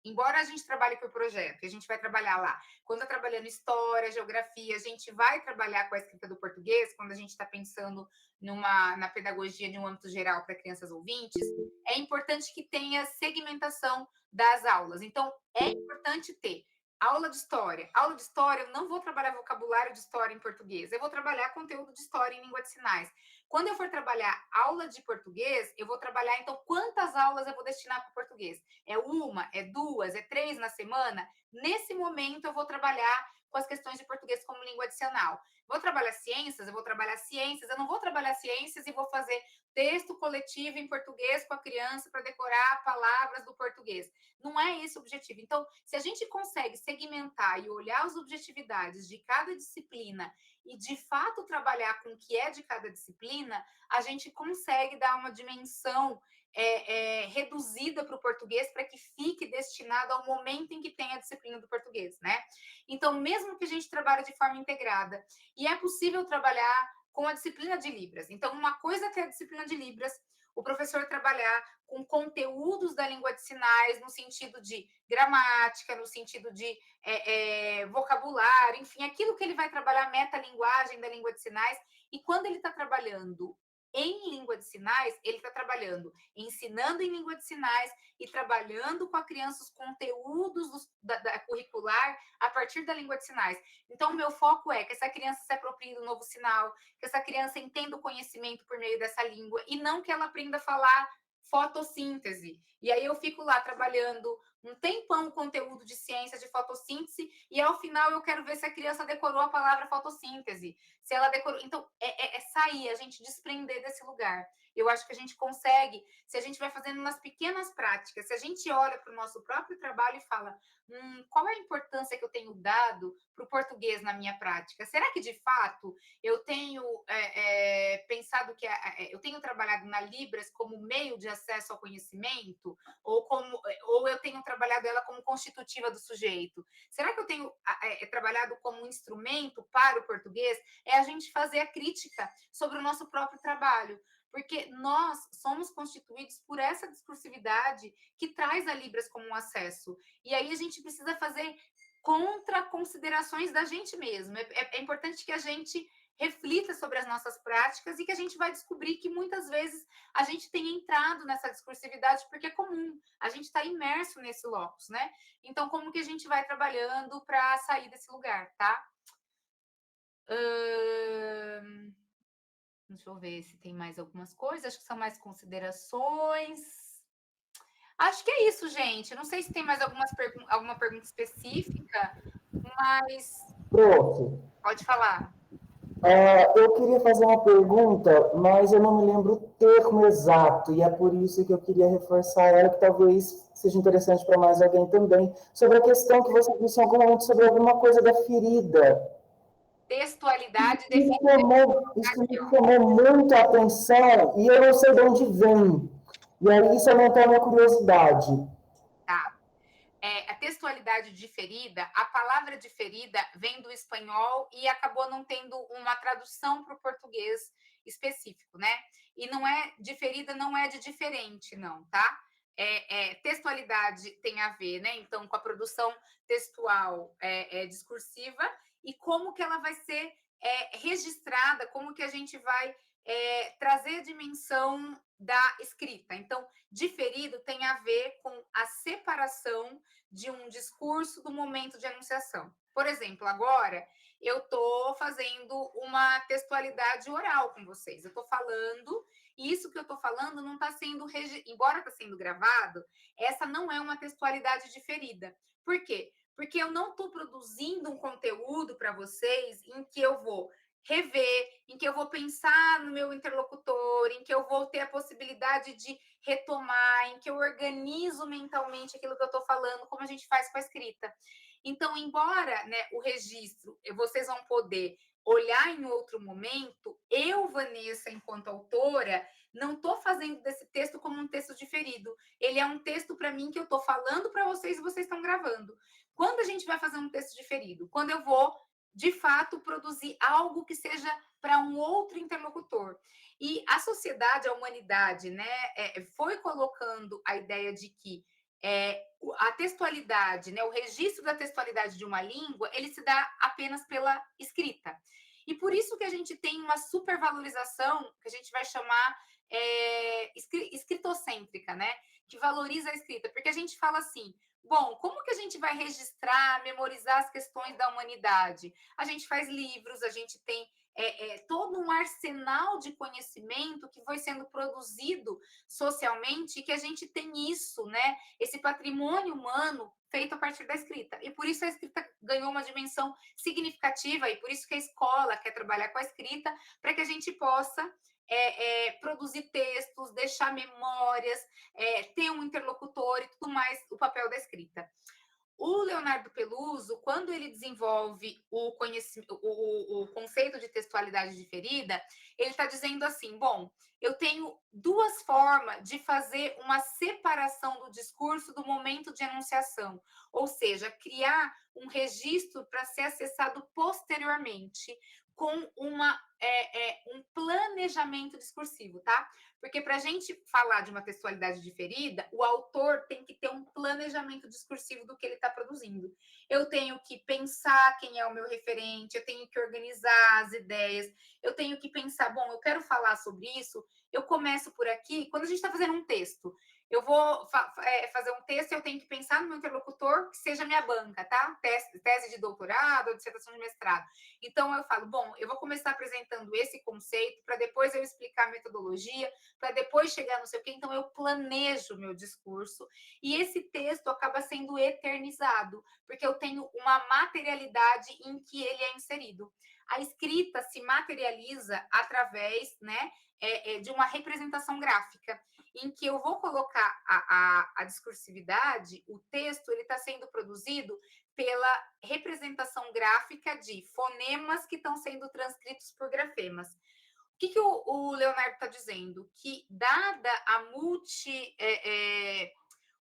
Embora a gente trabalhe por projeto, a gente vai trabalhar lá. Quando está trabalhando história, geografia, a gente vai trabalhar com a escrita do português, quando a gente está pensando na pedagogia de um âmbito geral para crianças ouvintes, é importante que tenha segmentação das aulas. Então, é importante ter aula de história. Aula de história, eu não vou trabalhar vocabulário de história em português, eu vou trabalhar conteúdo de história em língua de sinais. Quando eu for trabalhar aula de português, eu vou trabalhar, então, quantas aulas eu vou destinar para o português? É uma, é duas, é 3 na semana? Nesse momento, eu vou trabalhar com as questões de português como língua adicional. Vou trabalhar ciências, eu vou trabalhar ciências, eu não vou trabalhar ciências e vou fazer texto coletivo em português com a criança para decorar palavras do português. Não é esse o objetivo. Então, se a gente consegue segmentar e olhar as objetividades de cada disciplina e, de fato, trabalhar com o que é de cada disciplina, a gente consegue dar uma dimensão reduzida para o português para que fique destinado ao momento em que tem a disciplina do português, né? Então, mesmo que a gente trabalhe de forma integrada, e é possível trabalhar com a disciplina de Libras. Então, uma coisa que é a disciplina de Libras, o professor trabalhar com conteúdos da língua de sinais, no sentido de gramática, no sentido de vocabulário, enfim, aquilo que ele vai trabalhar, metalinguagem da língua de sinais, e quando ele está trabalhando em língua de sinais, ele está trabalhando, ensinando em língua de sinais e trabalhando com a criança os conteúdos da curricular a partir da língua de sinais. Então, o meu foco é que essa criança se aproprie do novo sinal, que essa criança entenda o conhecimento por meio dessa língua e não que ela aprenda a falar fotossíntese. E aí eu fico lá trabalhando um tempão o conteúdo de ciência de fotossíntese e ao final eu quero ver se a criança decorou a palavra fotossíntese. Se ela decorou... Então, sair, a gente desprender desse lugar. Eu acho que a gente consegue, se a gente vai fazendo nas pequenas práticas, se a gente olha para o nosso próprio trabalho e fala, qual é a importância que eu tenho dado para o português na minha prática? Será que, de fato, eu tenho pensado que eu tenho trabalhado na Libras como meio de acesso ao conhecimento? Ou eu tenho trabalhado ela como constitutiva do sujeito? Será que eu tenho trabalhado como um instrumento para o português? É a gente fazer a crítica sobre o nosso próprio trabalho. Porque nós somos constituídos por essa discursividade que traz a Libras como um acesso. E aí a gente precisa fazer contra-considerações da gente mesmo. É importante que a gente reflita sobre as nossas práticas e que a gente vai descobrir que muitas vezes a gente tem entrado nessa discursividade porque é comum, a gente está imerso nesse locus, né? Então, como que a gente vai trabalhando para sair desse lugar, tá? Deixa eu ver se tem mais algumas coisas, acho que são mais considerações. Acho que é isso, gente. Não sei se tem mais alguma pergunta específica, mas... Prof. Pode falar. Eu queria fazer uma pergunta, mas eu não me lembro o termo exato, e é por isso que eu queria reforçar ela, que talvez seja interessante para mais alguém também, sobre a questão que você disse em algum momento sobre alguma coisa da ferida. Textualidade Isso me chamou muito a atenção, e eu não sei de onde vem. E aí isso aumentou a minha curiosidade. Tá. A textualidade diferida, a palavra diferida vem do espanhol e acabou não tendo uma tradução para o português específico, né? E não é diferida, não é de diferente, não, tá? Textualidade tem a ver, né? Então, com a produção textual discursiva e como que ela vai ser registrada, como que a gente vai trazer a dimensão da escrita. Então, diferido tem a ver com a separação de um discurso do momento de enunciação. Por exemplo, agora eu estou fazendo uma textualidade oral com vocês. Eu estou falando, e isso que eu estou falando não está sendo, embora está sendo gravado, essa não é uma textualidade diferida. Por quê? Porque eu não estou produzindo um conteúdo para vocês em que eu vou rever, em que eu vou pensar no meu interlocutor, em que eu vou ter a possibilidade de retomar, em que eu organizo mentalmente aquilo que eu estou falando, como a gente faz com a escrita. Então, embora, né, o registro, vocês vão poder olhar em outro momento, eu, Vanessa, enquanto autora, não estou fazendo desse texto como um texto diferido. Ele é um texto para mim que eu estou falando para vocês e vocês estão gravando. Quando a gente vai fazer um texto diferido? Quando eu vou, de fato, produzir algo que seja para um outro interlocutor. E a sociedade, a humanidade, né, foi colocando a ideia de que a textualidade, né, o registro da textualidade de uma língua, ele se dá apenas pela escrita. E por isso que a gente tem uma supervalorização, que a gente vai chamar escritocêntrica, né, que valoriza a escrita, porque a gente fala assim, bom, como que a gente vai registrar, memorizar as questões da humanidade? A gente faz livros, a gente tem todo um arsenal de conhecimento que foi sendo produzido socialmente, e que a gente tem isso, né? Esse patrimônio humano feito a partir da escrita. E por isso a escrita ganhou uma dimensão significativa, e por isso que a escola quer trabalhar com a escrita, para que a gente possa produzir textos, deixar memórias, ter um interlocutor e tudo mais, o papel da escrita. O Leonardo Peluso, quando ele desenvolve o conceito de textualidade diferida, ele está dizendo assim, bom, eu tenho duas formas de fazer uma separação do discurso do momento de enunciação, ou seja, criar um registro para ser acessado posteriormente, com um planejamento discursivo, tá? Porque para a gente falar de uma textualidade diferida, o autor tem que ter um planejamento discursivo do que ele está produzindo. Eu tenho que pensar quem é o meu referente, eu tenho que organizar as ideias, eu tenho que pensar, bom, eu quero falar sobre isso, eu começo por aqui. Quando a gente está fazendo um texto, eu vou fazer um texto e eu tenho que pensar no meu interlocutor que seja minha banca, tá? Tese de doutorado ou dissertação de mestrado. Então, eu falo, bom, eu vou começar apresentando esse conceito para depois eu explicar a metodologia, para depois chegar não sei o quê. Então, eu planejo o meu discurso e esse texto acaba sendo eternizado, porque eu tenho uma materialidade em que ele é inserido. A escrita se materializa através, né, de uma representação gráfica, em que eu vou colocar a discursividade, o texto, ele está sendo produzido pela representação gráfica de fonemas que estão sendo transcritos por grafemas. O que o Leonardo está dizendo? Que, dada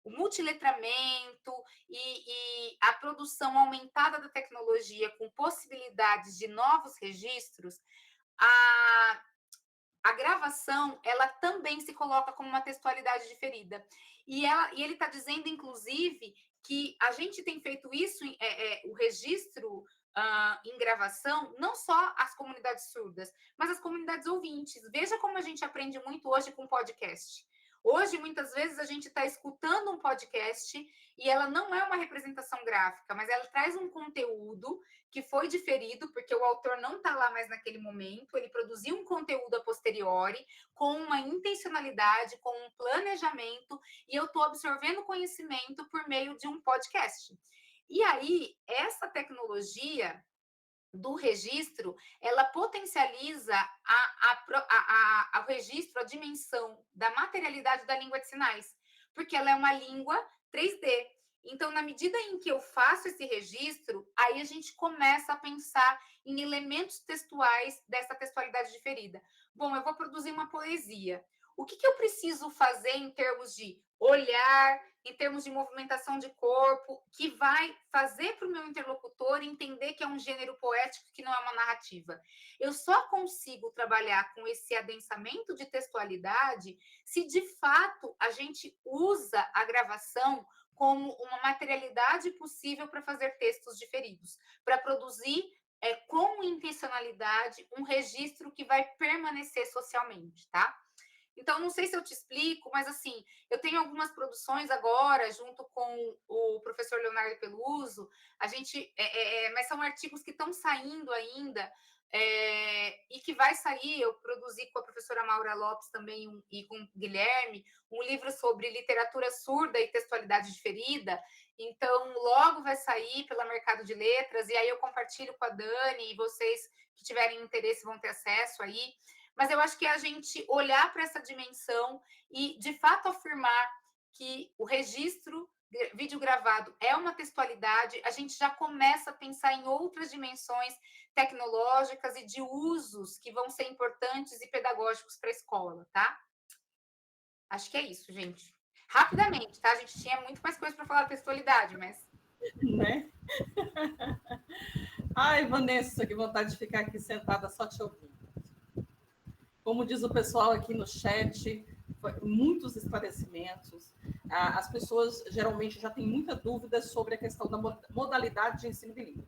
o multiletramento e a produção aumentada da tecnologia com possibilidades de novos registros, a gravação, ela também se coloca como uma textualidade diferida. E ele está dizendo, inclusive, que a gente tem feito isso, o registro em gravação, não só as comunidades surdas, mas as comunidades ouvintes. Veja como a gente aprende muito hoje com podcast. Hoje, muitas vezes, a gente está escutando um podcast e ela não é uma representação gráfica, mas ela traz um conteúdo que foi diferido, porque o autor não está lá mais naquele momento, ele produziu um conteúdo a posteriori, com uma intencionalidade, com um planejamento, e eu estou absorvendo conhecimento por meio de um podcast. E aí, essa tecnologia do registro, ela potencializa o registro, a dimensão da materialidade da língua de sinais, porque ela é uma língua 3D. Então, na medida em que eu faço esse registro, aí a gente começa a pensar em elementos textuais dessa textualidade diferida. Bom, eu vou produzir uma poesia. O que eu preciso fazer em termos de olhar, em termos de movimentação de corpo, que vai fazer para o meu interlocutor entender que é um gênero poético, que não é uma narrativa? Eu só consigo trabalhar com esse adensamento de textualidade se, de fato, a gente usa a gravação como uma materialidade possível para fazer textos diferidos, para produzir com intencionalidade um registro que vai permanecer socialmente, tá? Então, não sei se eu te explico, mas assim, eu tenho algumas produções agora, junto com o professor Leonardo Peluso, mas são artigos que estão saindo ainda, e que vai sair. Eu produzi com a professora Maura Lopes também, e com o Guilherme, um livro sobre literatura surda e textualidade diferida. Então, logo vai sair pela Mercado de Letras, e aí eu compartilho com a Dani, e vocês que tiverem interesse vão ter acesso aí. Mas eu acho que é a gente olhar para essa dimensão e, de fato, afirmar que o registro vídeo gravado é uma textualidade, a gente já começa a pensar em outras dimensões tecnológicas e de usos que vão ser importantes e pedagógicos para a escola, tá? Acho que é isso, gente. Rapidamente, tá? A gente tinha muito mais coisa para falar da textualidade, mas... Né? Ai, Vanessa, que vontade de ficar aqui sentada só te ouvindo. Como diz o pessoal aqui no chat, muitos esclarecimentos. As pessoas geralmente já têm muita dúvida sobre a questão da modalidade de ensino bilíngue.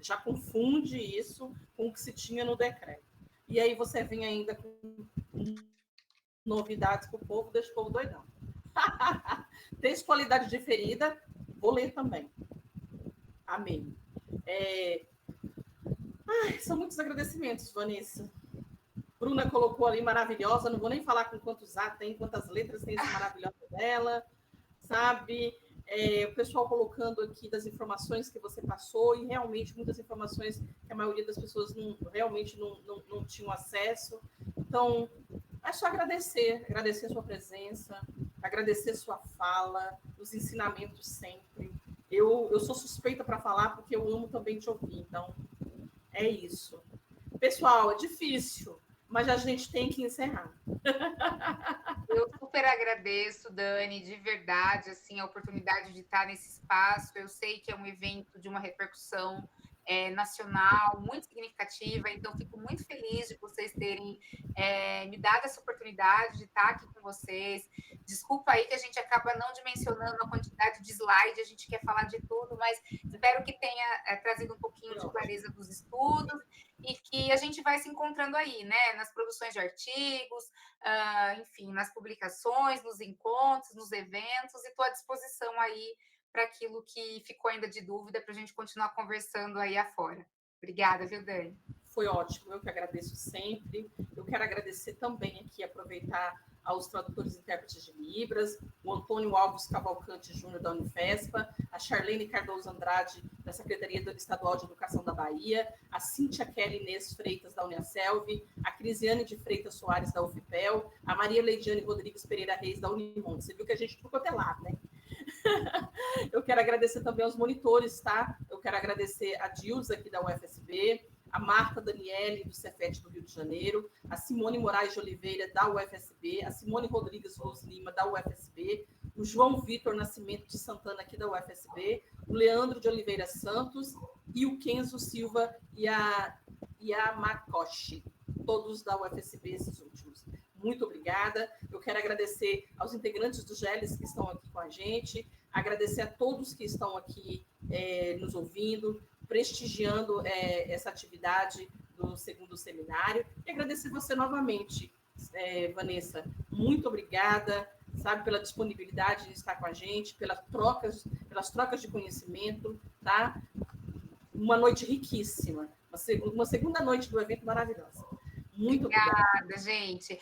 Já confunde isso com o que se tinha no decreto. E aí você vem ainda com novidades para o povo, deixa o povo doidão. Textualidade diferida, vou ler também. Amém. São muitos agradecimentos, Vanessa. Bruna colocou ali maravilhosa, não vou nem falar com quantos A tem, quantas letras tem essa maravilhosa dela, sabe? O pessoal colocando aqui das informações que você passou, e realmente muitas informações que a maioria das pessoas realmente não tinham acesso. Então, é só agradecer a sua presença, agradecer a sua fala, os ensinamentos sempre. Eu sou suspeita para falar porque eu amo também te ouvir, então é isso. Pessoal, é difícil, mas a gente tem que encerrar. Eu super agradeço, Dani, de verdade, assim, a oportunidade de estar nesse espaço. Eu sei que é um evento de uma repercussão nacional muito significativa, então fico muito feliz de vocês terem me dado essa oportunidade de estar aqui com vocês. Desculpa aí que a gente acaba não dimensionando a quantidade de slide, a gente quer falar de tudo, mas espero que tenha trazido um pouquinho de clareza dos estudos e que a gente vai se encontrando aí, né, nas produções de artigos, enfim, nas publicações, nos encontros, nos eventos, e estou à disposição aí para aquilo que ficou ainda de dúvida, para a gente continuar conversando aí afora. Obrigada, viu, Dani? Foi ótimo, eu que agradeço sempre. Eu quero agradecer também aqui, aproveitar aos tradutores e intérpretes de Libras, o Antônio Alves Cavalcante Júnior, da Unifespa, a Charlene Cardoso Andrade, da Secretaria Estadual de Educação da Bahia, a Cíntia Kelly Inês Freitas, da Uniaselv, a Crisiane de Freitas Soares, da UFPEL, a Maria Leidiane Rodrigues Pereira Reis, da Unimonte. Você viu que a gente ficou até lá, né? Eu quero agradecer também aos monitores, tá? Eu quero agradecer a Dilza, aqui da UFSB, a Marta Daniele, do Cefet do Rio de Janeiro, a Simone Moraes de Oliveira, da UFSB, a Simone Rodrigues Rose Lima, da UFSB, o João Vitor Nascimento de Santana, aqui da UFSB, o Leandro de Oliveira Santos e o Kenzo Silva e a Makoshi, todos da UFSB, esses últimos. Muito obrigada. Eu quero agradecer aos integrantes do GELES que estão aqui com a gente, agradecer a todos que estão aqui nos ouvindo, prestigiando essa atividade do segundo seminário, e agradecer você novamente, Vanessa. Muito obrigada, sabe, pela disponibilidade de estar com a gente, pelas trocas de conhecimento, tá? Uma noite riquíssima, uma segunda noite do evento maravilhosa. Muito obrigada, gente.